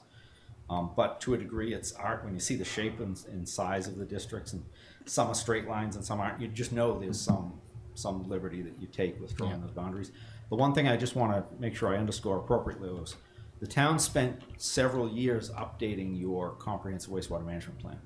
But to a degree, it's art when you see the shape and size of the districts, and some are straight lines and some aren't. You just know there's some liberty that you take with drawing those boundaries. The one thing I just want to make sure I underscore appropriately was the town spent several years updating your comprehensive wastewater management plan.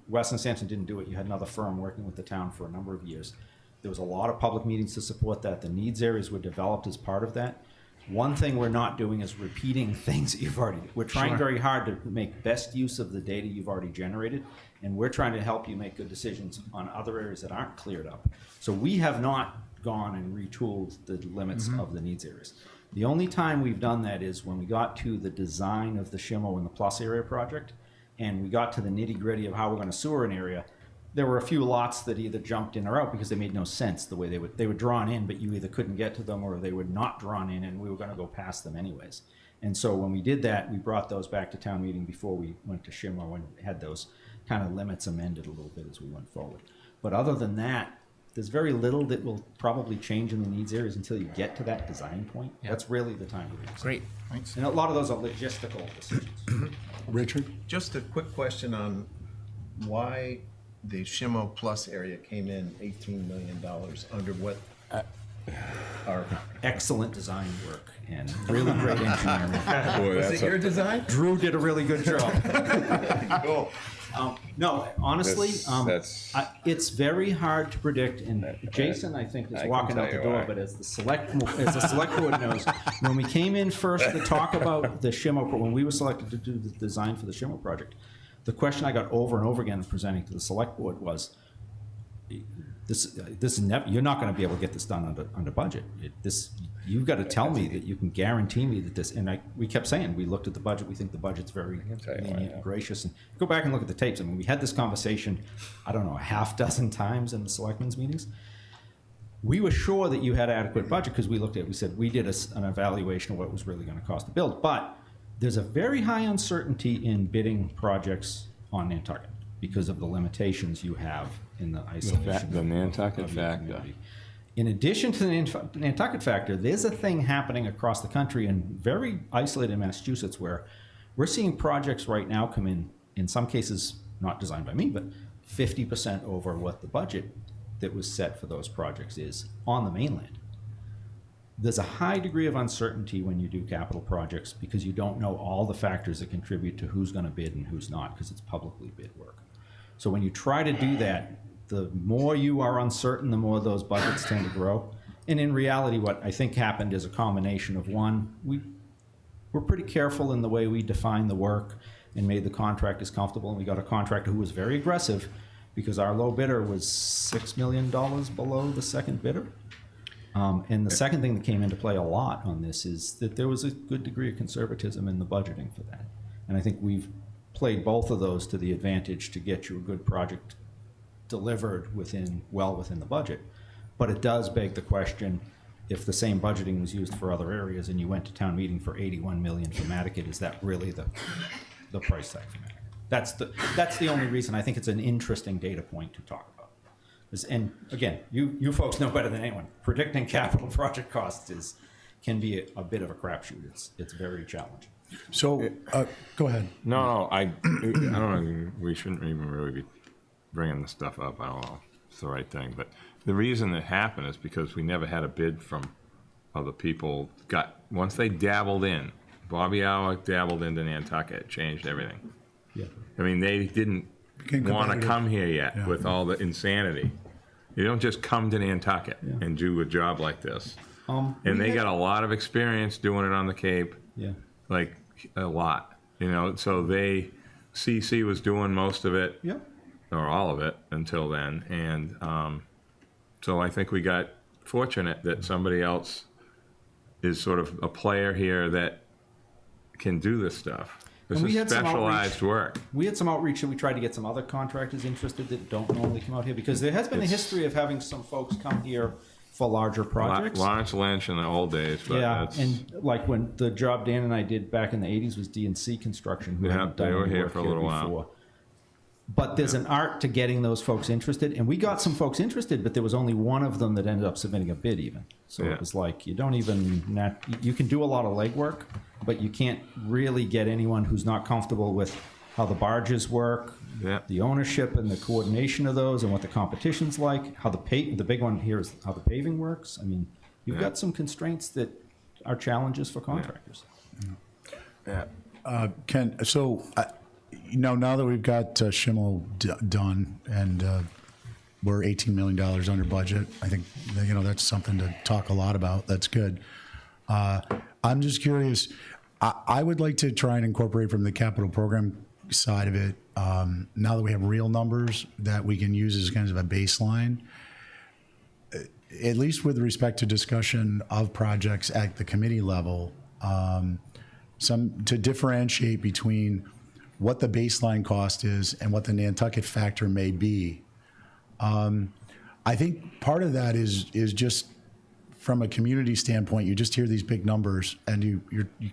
Weston Sampson didn't do it. You had another firm working with the town for a number of years. There was a lot of public meetings to support that. The needs areas were developed as part of that. One thing we're not doing is repeating things that you've already. We're trying very hard to make best use of the data you've already generated, and we're trying to help you make good decisions on other areas that aren't cleared up. So we have not gone and retooled the limits of the needs areas. The only time we've done that is when we got to the design of the Shimo and the Plus area project, and we got to the nitty-gritty of how we're going to sewer an area. There were a few lots that either jumped in or out because they made no sense the way they were drawn in, but you either couldn't get to them or they were not drawn in, and we were going to go past them anyways. And so when we did that, we brought those back to town meeting before we went to Shimo and had those kind of limits amended a little bit as we went forward. But other than that, there's very little that will probably change in the needs areas until you get to that design point. Yeah. That's really the time to do it. Great, thanks. And a lot of those are logistical decisions. Richard? Just a quick question on why the Shimo Plus area came in $18 million under what our... Excellent design work and really great engineering. Boy, Was it your design? Drew did a really good job. Cool. No, honestly, That's- it's very hard to predict, and Jason, I think, I is can walking tell out the you door, why. but as the select board knows, when we came in first to talk about the SHMO, when we were selected to do the design for the SHMO project, the question I got over and over again presenting to the select board was, this is never, you're not gonna be able to get this done under budget. You've got to tell me that you can guarantee me that this, and we kept saying, we looked at the budget, we think the budget's very tell you why, lenient yeah. and gracious, and go back and look at the tapes. I mean, we had this conversation, I don't know, a half dozen times in the selectmen's meetings. We were sure that you had adequate budget because we looked at it, we said, we did an evaluation of what it was really gonna cost to build, but there's a very high uncertainty in bidding projects on Nantucket because of the limitations you have in the isolation. the Nantucket of your factor. community. In addition to the Nantucket factor, there's a thing happening across the country and very isolated in Massachusetts where we're seeing projects right now come in some cases, not designed by me, but 50% over what the budget that was set for those projects is on the mainland. There's a high degree of uncertainty when you do capital projects because you don't know all the factors that contribute to who's going to bid and who's not because it's publicly bid work. So when you try to do that, the more you are uncertain, the more those budgets tend to grow. And in reality, what I think happened is a combination of one, we're pretty careful in the way we define the work and made the contractors comfortable. And we got a contractor who was very aggressive because our low bidder was $6 million below the second bidder. And the second thing that came into play a lot on this is that there was a good degree of conservatism in the budgeting for that. And I think we've played both of those to the advantage to get you a good project delivered well within the budget. But it does beg the question, if the same budgeting was used for other areas and you went to town meeting for 81 million for Nantucket, is that really the price tag for Nantucket? That's the only reason I think it's an interesting data point to talk about. And again, you folks know better than anyone, predicting capital project costs can be a bit of a crapshoot. It's very challenging. So, go ahead. No, I don't know, we shouldn't even really be bringing this stuff up. I don't know if it's the right thing, but the reason it happened is because we never had a bid from other people. Once they dabbled in, Bobby Hour dabbled into Nantucket, it changed everything. Yeah. I mean, they didn't Became want to competitive. come here yet Yeah. with all the insanity. You don't just come to Nantucket and do a job like this. And they got a lot of experience doing it on the Cape. Yeah. Like a lot, so CC was doing most of it. Yep. Or all of it until then. And so I think we got fortunate that somebody else is sort of a player here that can do this stuff. This And we is had some specialized outreach. work. We had some outreach that we tried to get some other contractors interested that don't normally come out here because there has been a history of having some folks come here for larger projects. Lawrence Lynch in the old days, but Yeah, that's, and like when the job Dan and I did back in the 80s was D&C Construction, who Yeah, hadn't done they were any here work for a little while. before. But there's an art to getting those folks interested, and we got some folks interested, but there was only one of them that ended up submitting a bid even. So Yeah. it was like, you can do a lot of legwork, but you can't really get anyone who's not comfortable with how the barges work, Yeah. the ownership and the coordination of those, and what the competition's like, how the big one here is how the paving works. I mean, you've Yeah. got some constraints that are challenges for contractors. Ken, so, now that we've got SHMO done and we're $18 million under budget, I think, that's something to talk a lot about. That's good. I'm just curious, I would like to try and incorporate from the capital program side of it, now that we have real numbers that we can use as kind of a baseline, at least with respect to discussion of projects at the committee level, to differentiate between what the baseline cost is and what the Nantucket factor may be. I think part of that is just from a community standpoint, you just hear these big numbers and you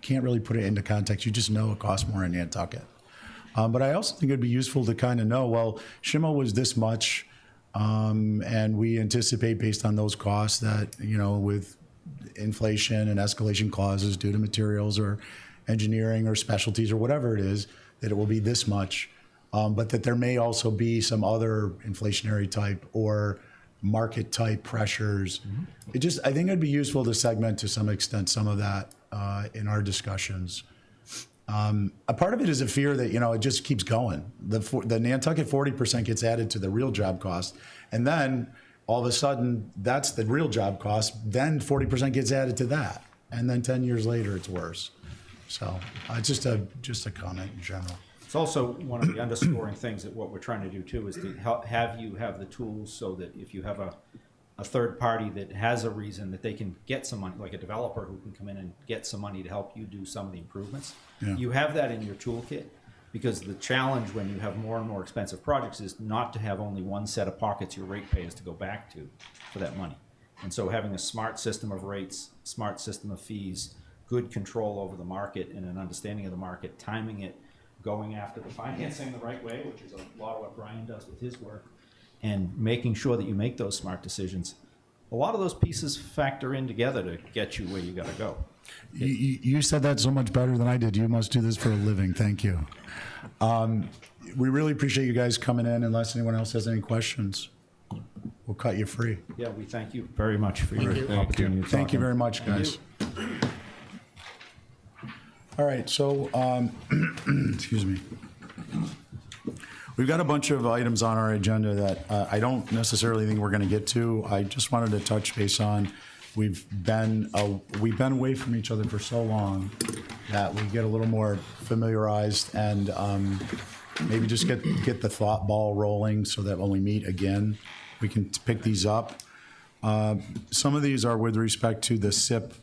can't really put it into context. You just know it costs more in Nantucket. But I also think it'd be useful to kind of know, well, SHMO was this much, and we anticipate based on those costs that, with inflation and escalation clauses due to materials or engineering or specialties or whatever it is, that it will be this much, but that there may also be some other inflationary type or market type pressures. Mm-hmm. I think it'd be useful to segment to some extent some of that in our discussions. A part of it is a fear that, it just keeps going. The Nantucket 40% gets added to the real job cost, and then all of a sudden that's the real job cost. Then 40% gets added to that, and then 10 years later it's worse. So just a comment in general. It's also one of the underscoring things that what we're trying to do too is to have you have the tools so that if you have a third party that has a reason that they can get some money, like a developer who can come in and get some money to help you do some of the improvements. Yeah. You have that in your toolkit, because the challenge when you have more and more expensive projects is not to have only one set of pockets your ratepayers to go back to for that money. And so having a smart system of rates, smart system of fees, good control over the market and an understanding of the market, timing it, going after the financing the right way, which is a lot of what Brian does with his work, and making sure that you make those smart decisions. A lot of those pieces factor in together to get you where you got to go. You said that so much better than I did. You must do this for a living. Thank you. We really appreciate you guys coming in. Unless anyone else has any questions, we'll cut you free. Yeah, we thank you very much for your opportunity to talk. Thank you very much, guys. All right, so, excuse me. We've got a bunch of items on our agenda that I don't necessarily think we're going to get to. I just wanted to touch base on. We've been away from each other for so long that we get a little more familiarized and maybe just get the thought ball rolling so that when we meet again, we can pick these up. Some of these are with respect to the SIP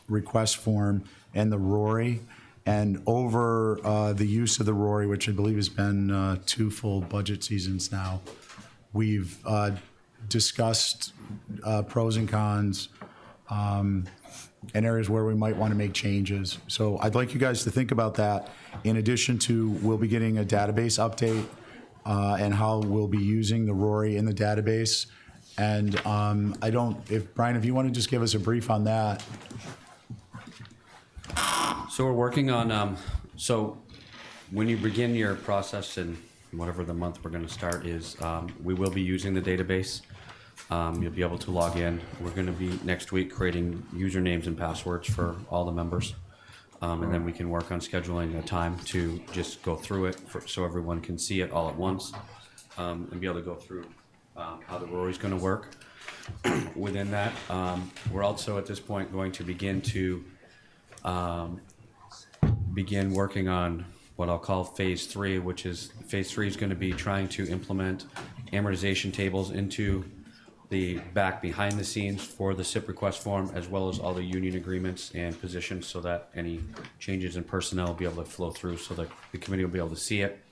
request form and the RORI, and over the use of the RORI, which I believe has been 2 full budget seasons now. We've discussed pros and cons and areas where we might want to make changes. So I'd like you guys to think about that. In addition to, we'll be getting a database update and how we'll be using the RORI in the database. And Brian, if you want to just give us a brief on that. So we're working on, so when you begin your process in whatever the month we're going to start is, we will be using the database. You'll be able to log in. We're going to be next week creating usernames and passwords for all the members. And then we can work on scheduling a time to just go through it so everyone can see it all at once and be able to go through how the RORI is going to work. Within that, we're also at this point going to begin working on what I'll call phase 3, which is phase 3 is going to be trying to implement amortization tables into the back behind the scenes for the SIP request form, as well as all the union agreements and positions, so that any changes in personnel will be able to flow through so that the committee will be able to see it.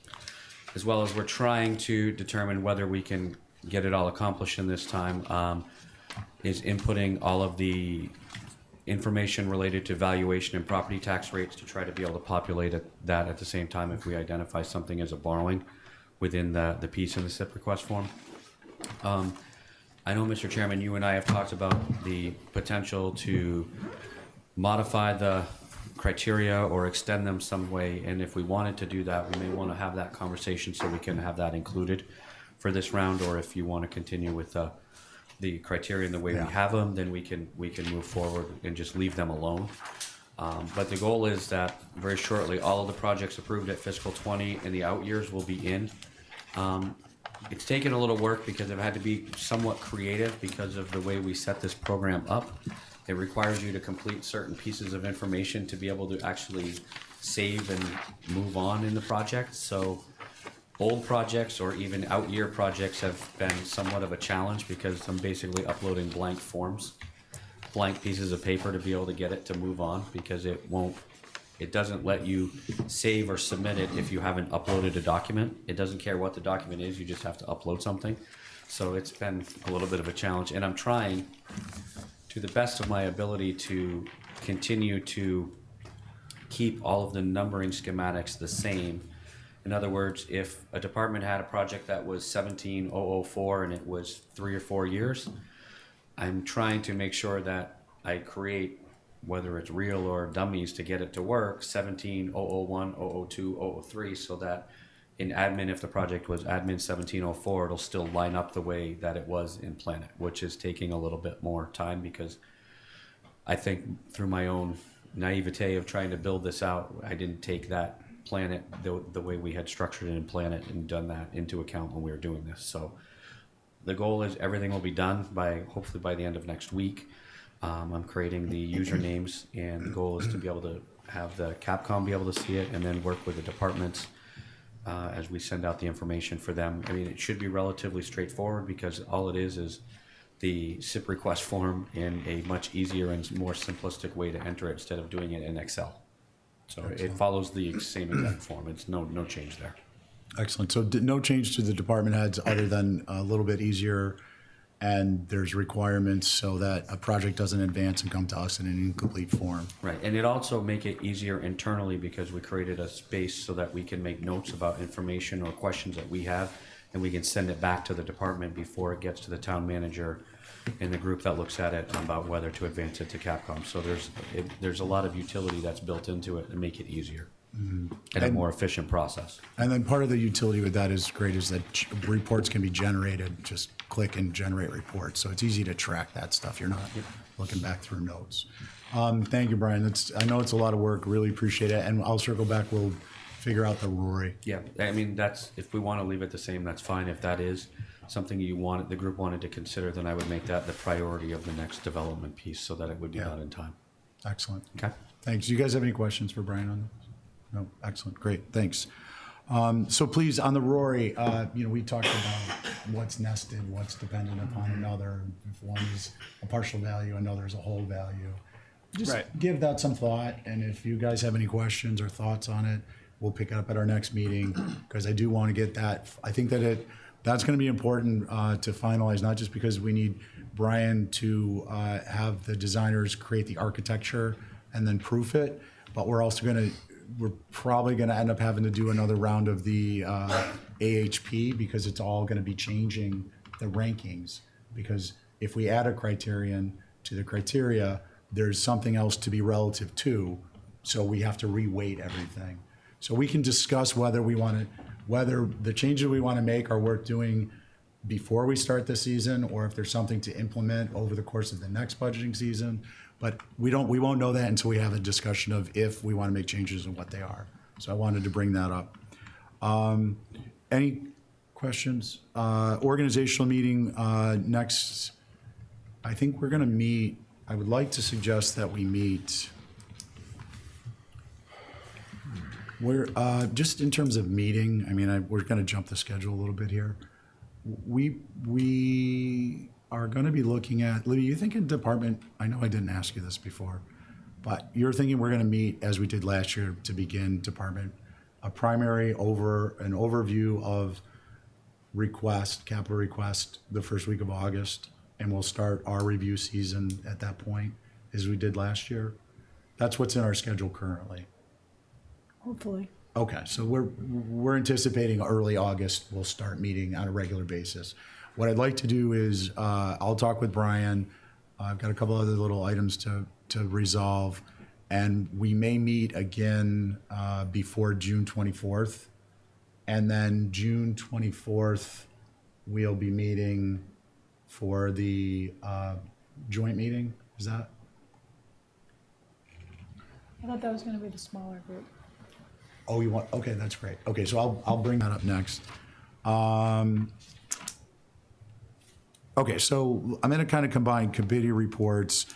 As well as we're trying to determine whether we can get it all accomplished in this time, is inputting all of the information related to valuation and property tax rates to try to be able to populate that at the same time if we identify something as a borrowing within the piece in the SIP request form. I know, Mr. Chairman, you and I have talked about the potential to modify the criteria or extend them some way, and if we wanted to do that, we may want to have that conversation so we can have that included for this round, or if you want to continue with the criteria and the way we have them, then we can move forward and just leave them alone. But the goal is that very shortly, all of the projects approved at fiscal 20 and the out years will be in. It's taken a little work because I've had to be somewhat creative because of the way we set this program up. It requires you to complete certain pieces of information to be able to actually save and move on in the project. So old projects or even out year projects have been somewhat of a challenge because I'm basically uploading blank forms, blank pieces of paper to be able to get it to move on, because it doesn't let you save or submit it if you haven't uploaded a document. It doesn't care what the document is, you just have to upload something. So it's been a little bit of a challenge, and I'm trying to the best of my ability to continue to keep all of the numbering schematics the same. In other words, if a department had a project that was 17004 and it was 3 or 4 years, I'm trying to make sure that I create, whether it's real or dummies to get it to work, 17001, 002, 003, so that in admin, if the project was admin 1704, it'll still line up the way that it was in Planet, which is taking a little bit more time because I think through my own naivete of trying to build this out, I didn't take that, plan it the way we had structured it and planned it and done that into account when we were doing this. So the goal is everything will be done hopefully by the end of next week. I'm creating the usernames, and the goal is to be able to have the Capcom be able to see it and then work with the departments as we send out the information for them. I mean, it should be relatively straightforward because all it is the SIP request form in a much easier and more simplistic way to enter it instead of doing it in Excel. So it follows the same exact form. It's no change there. Excellent. So no change to the department heads other than a little bit easier, and there's requirements so that a project doesn't advance and come to us in an incomplete form. Right, and it also make it easier internally because we created a space so that we can make notes about information or questions that we have, and we can send it back to the department before it gets to the town manager and the group that looks at it about whether to advance it to Capcom. So there's a lot of utility that's built into it to make it easier and a more efficient process. And then part of the utility with that is great is that reports can be generated, just click and generate reports. So it's easy to track that stuff. You're not looking back through notes. Thank you, Brian. I know it's a lot of work. Really appreciate it. And I'll circle back. We'll figure out the Rory. Yeah, I mean, if we want to leave it the same, that's fine. If that is something the group wanted to consider, then I would make that the priority of the next development piece so that it would be done in time. Excellent. Okay. Thanks. Do you guys have any questions for Brian on this? No? Excellent. Great. Thanks. So please, on the Rory, we talked about what's nested, what's dependent upon another. If one is a partial value, another is a whole value. Just give that some thought, and if you guys have any questions or thoughts on it, we'll pick it up at our next meeting, because I do want to get that. I think that's going to be important to finalize, not just because we need Brian to have the designers create the architecture and then proof it, but we're probably going to end up having to do another round of the AHP, because it's all going to be changing the rankings. Because if we add a criterion to the criteria, there's something else to be relative to, so we have to reweight everything. So we can discuss whether the changes we want to make are worth doing before we start the season, or if there's something to implement over the course of the next budgeting season. But we won't know that until we have a discussion of if we want to make changes and what they are. So I wanted to bring that up. Any questions? Organizational meeting next. I think we're going to meet. I would like to suggest that we meet. We're just in terms of meeting. I mean, we're going to jump the schedule a little bit here. We are going to be looking at, Libby, you thinking department, I know I didn't ask you this before, but you're thinking we're going to meet as we did last year to begin department, a primary an overview of capital request the first week of August, and we'll start our review season at that point as we did last year. That's what's in our schedule currently. Hopefully. Okay, so we're anticipating early August we'll start meeting on a regular basis. What I'd like to do is I'll talk with Brian. I've got a couple other little items to resolve, and we may meet again before June 24th. And then June 24th, we'll be meeting for the joint meeting. Is that? I thought that was going to be the smaller group. Oh, you want? Okay, that's great. Okay, so I'll bring that up next. Okay, so I'm going to kind of combine committee reports,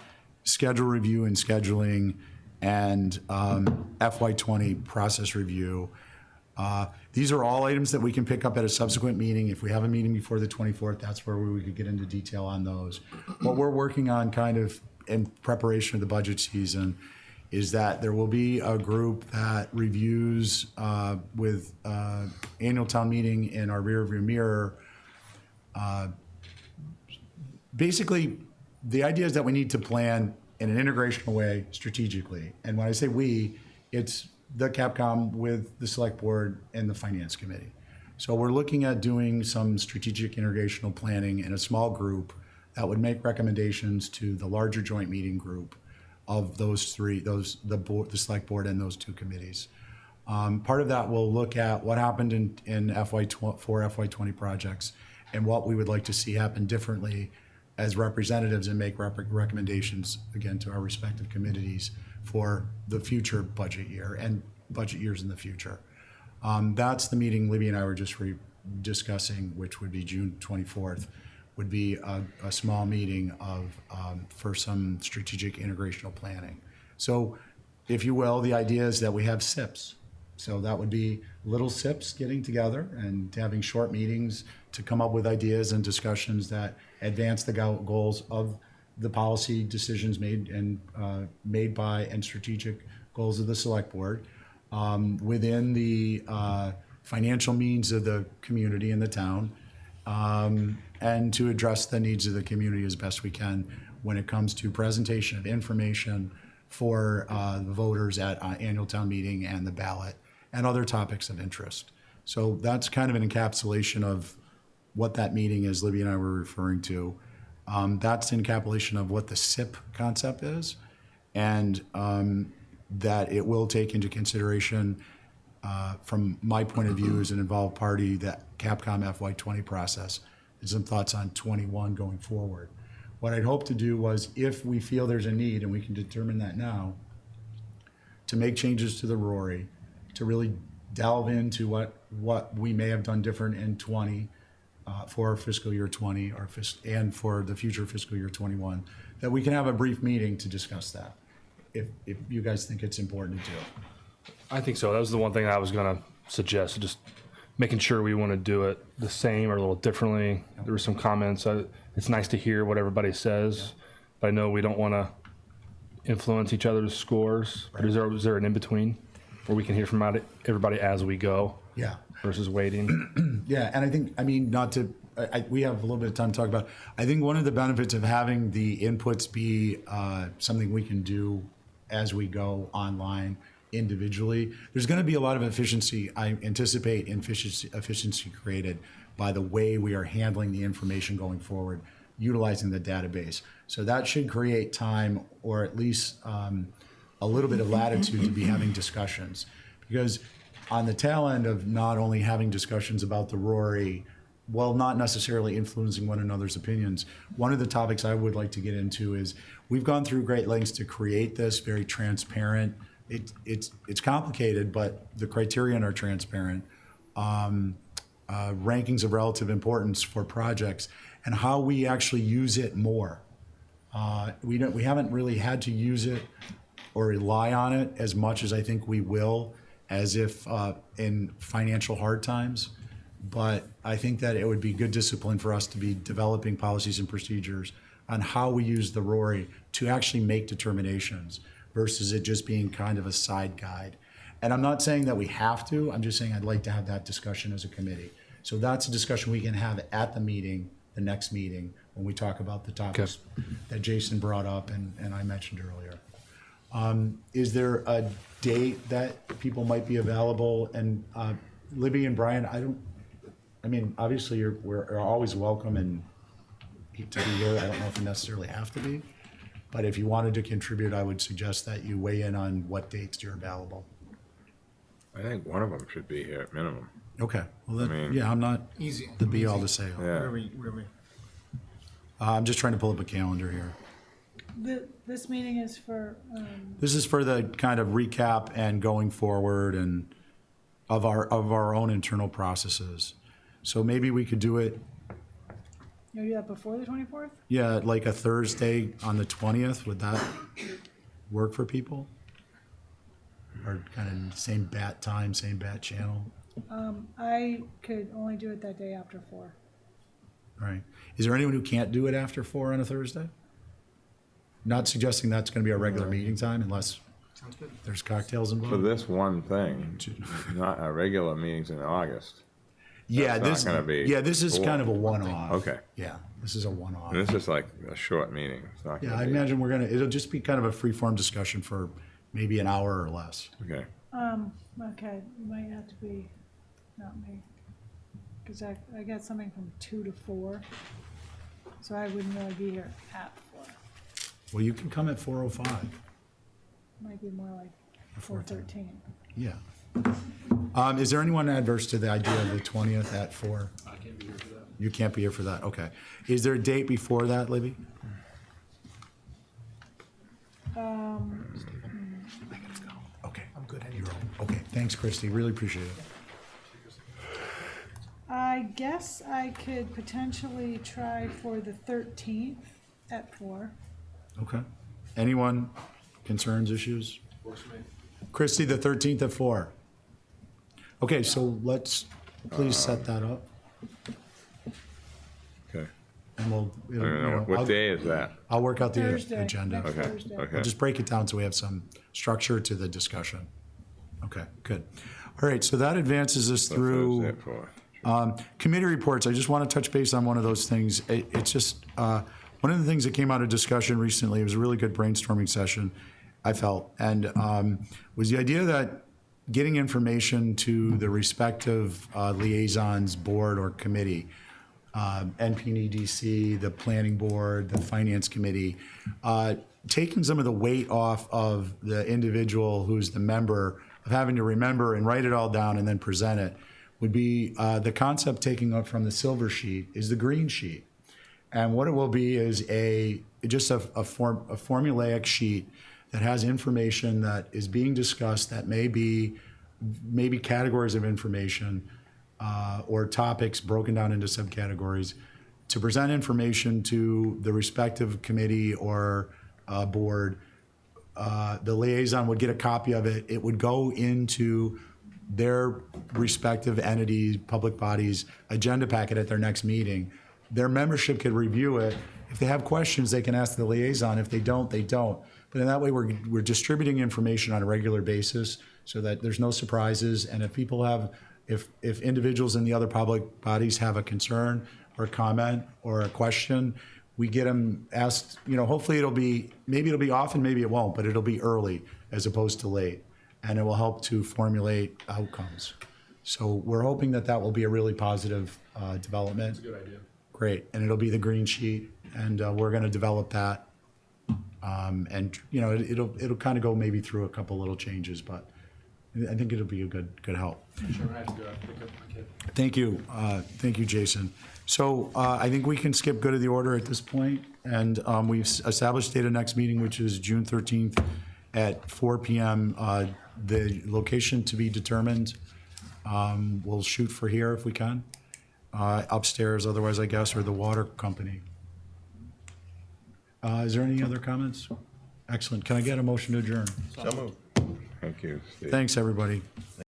schedule review and scheduling, and FY20 process review. These are all items that we can pick up at a subsequent meeting. If we have a meeting before the 24th, that's where we could get into detail on those. What we're working on kind of in preparation of the budget season is that there will be a group that reviews with annual town meeting in our rearview mirror. Basically, the idea is that we need to plan in an integrational way strategically. And when I say we, it's the Capcom with the select board and the finance committee. So we're looking at doing some strategic integrational planning in a small group that would make recommendations to the larger joint meeting group of those three, the select board and those two committees. Part of that will look at what happened in FY20 projects and what we would like to see happen differently as representatives and make recommendations, again, to our respective committees for the future budget year and budget years in the future. That's the meeting Libby and I were just discussing, which would be June 24th, would be a small meeting for some strategic integrational planning. So, if you will, the idea is that we have SIPs. So that would be little SIPs getting together and having short meetings to come up with ideas and discussions that advance the goals of the policy decisions made by and strategic goals of the select board within the financial means of the community and the town, and to address the needs of the community as best we can when it comes to presentation of information for the voters at annual town meeting and the ballot and other topics of interest. So that's kind of an encapsulation of what that meeting is Libby and I were referring to. That's an encapsulation of what the SIP concept is, and that it will take into consideration, from my point of view as an involved party, that Capcom FY20 process and some thoughts on 21 going forward. What I'd hope to do was, if we feel there's a need, and we can determine that now, to make changes to the Rory, to really delve into what we may have done different in 20 for fiscal year 20 and for the future fiscal year 21, that we can have a brief meeting to discuss that, if you guys think it's important to do. I think so. That was the one thing I was going to suggest, just making sure we want to do it the same or a little differently. There were some comments. It's nice to hear what everybody says, but I know we don't want to influence each other's scores. Right. Is there an in-between where we can hear from everybody as we go? Yeah. Versus waiting? Yeah, and I think, we have a little bit of time to talk about, I think one of the benefits of having the inputs be something we can do as we go online individually, there's going to be a lot of efficiency, I anticipate efficiency created by the way we are handling the information going forward, utilizing the database. So that should create time, or at least a little bit of latitude to be having discussions. Because on the tail end of not only having discussions about the Rory, while not necessarily influencing one another's opinions, one of the topics I would like to get into is, we've gone through great lengths to create this very transparent. It's complicated, but the criterion are transparent. Rankings of relative importance for projects and how we actually use it more. We haven't really had to use it or rely on it as much as I think we will, as if in financial hard times. But I think that it would be good discipline for us to be developing policies and procedures on how we use the Rory to actually make determinations, versus it just being kind of a side guide. And I'm not saying that we have to, I'm just saying I'd like to have that discussion as a committee. So that's a discussion we can have at the meeting, the next meeting, when we talk about the topics that Jason brought up and I mentioned earlier. Is there a date that people might be available? And Libby and Brian, obviously we're always welcome and to be here. I don't know if you necessarily have to be, but if you wanted to contribute, I would suggest that you weigh in on what dates you're available. I think one of them should be here at minimum. Okay. Well, then, I'm not Easy. the be all to say all. Yeah. Where we? I'm just trying to pull up a calendar here. This meeting is for, This is for the kind of recap and going forward and of our own internal processes. So maybe we could do it, you do that before the 24th? yeah, like a Thursday on the 20th. Would that work for people? Or kind of same bat time, same bat channel? I could only do it that day after 4. All right. Is there anyone who can't do it after 4 on a Thursday? Not suggesting that's going to be our regular meeting time unless there's cocktails involved. For this one thing, not our regular meetings in August. Yeah, That's not gonna be this is full. kind of a one-off. Okay. Yeah, this is a one-off. And this is like a short meeting. It's not Yeah, gonna I be. imagine it'll just be kind of a free-form discussion for maybe an hour or less. Okay. Okay, it might have to be, not me, because I got something from 2 to 4, so I wouldn't really be here at 4. Well, you can come at 4:05. Might be more like 4:13. Yeah. Is there anyone adverse to the idea of the 20th at 4? I can't be here for that. You can't be here for that, okay. Is there a date before that, Libby? Okay. I'm good. Okay, thanks, Christy, really appreciate it. I guess I could potentially try for the 13th at 4. Okay. Anyone, concerns, issues? Christy, the 13th at 4. Okay, so let's please set that up, Okay. and we'll. I don't know, what day is that? I'll work out the Thursday, agenda. next Okay, Thursday. okay. I'll just break it down so we have some structure to the discussion. Okay, good. All right, so that advances us through. Thursday at 4. Committee reports, I just want to touch base on one of those things. It's just, one of the things that came out of discussion recently, it was a really good brainstorming session, I felt, and was the idea that getting information to the respective liaisons, board or committee, NPNEDC, the planning board, the finance committee, taking some of the weight off of the individual who's the member of having to remember and write it all down and then present it would be the concept taking up from the silver sheet is the green sheet. And what it will be is just a formulaic sheet that has information that is being discussed that may be maybe categories of information or topics broken down into subcategories to present information to the respective committee or board. The liaison would get a copy of it. It would go into their respective entities, public bodies, agenda packet at their next meeting. Their membership could review it. If they have questions, they can ask the liaison. If they don't, they don't. But in that way, we're distributing information on a regular basis so that there's no surprises. And if people have, if individuals in the other public bodies have a concern or a comment or a question, we get them asked, hopefully maybe it'll be often, maybe it won't, but it'll be early as opposed to late. And it will help to formulate outcomes. So we're hoping that will be a really positive development. That's a good idea. Great, and it'll be the green sheet, and we're going to develop that. And it'll kind of go maybe through a couple little changes, but I think it'll be a good help. Sure, I have to go pick up my kid. Thank you, Jason. So I think we can skip good of the order at this point, and we've established date of next meeting, which is June 13th at 4 p.m. The location to be determined. We'll shoot for here if we can. Upstairs, otherwise, I guess, or the water company. Is there any other comments? Excellent. Can I get a motion to adjourn? So moved. Thank you, Steve. Thanks, everybody.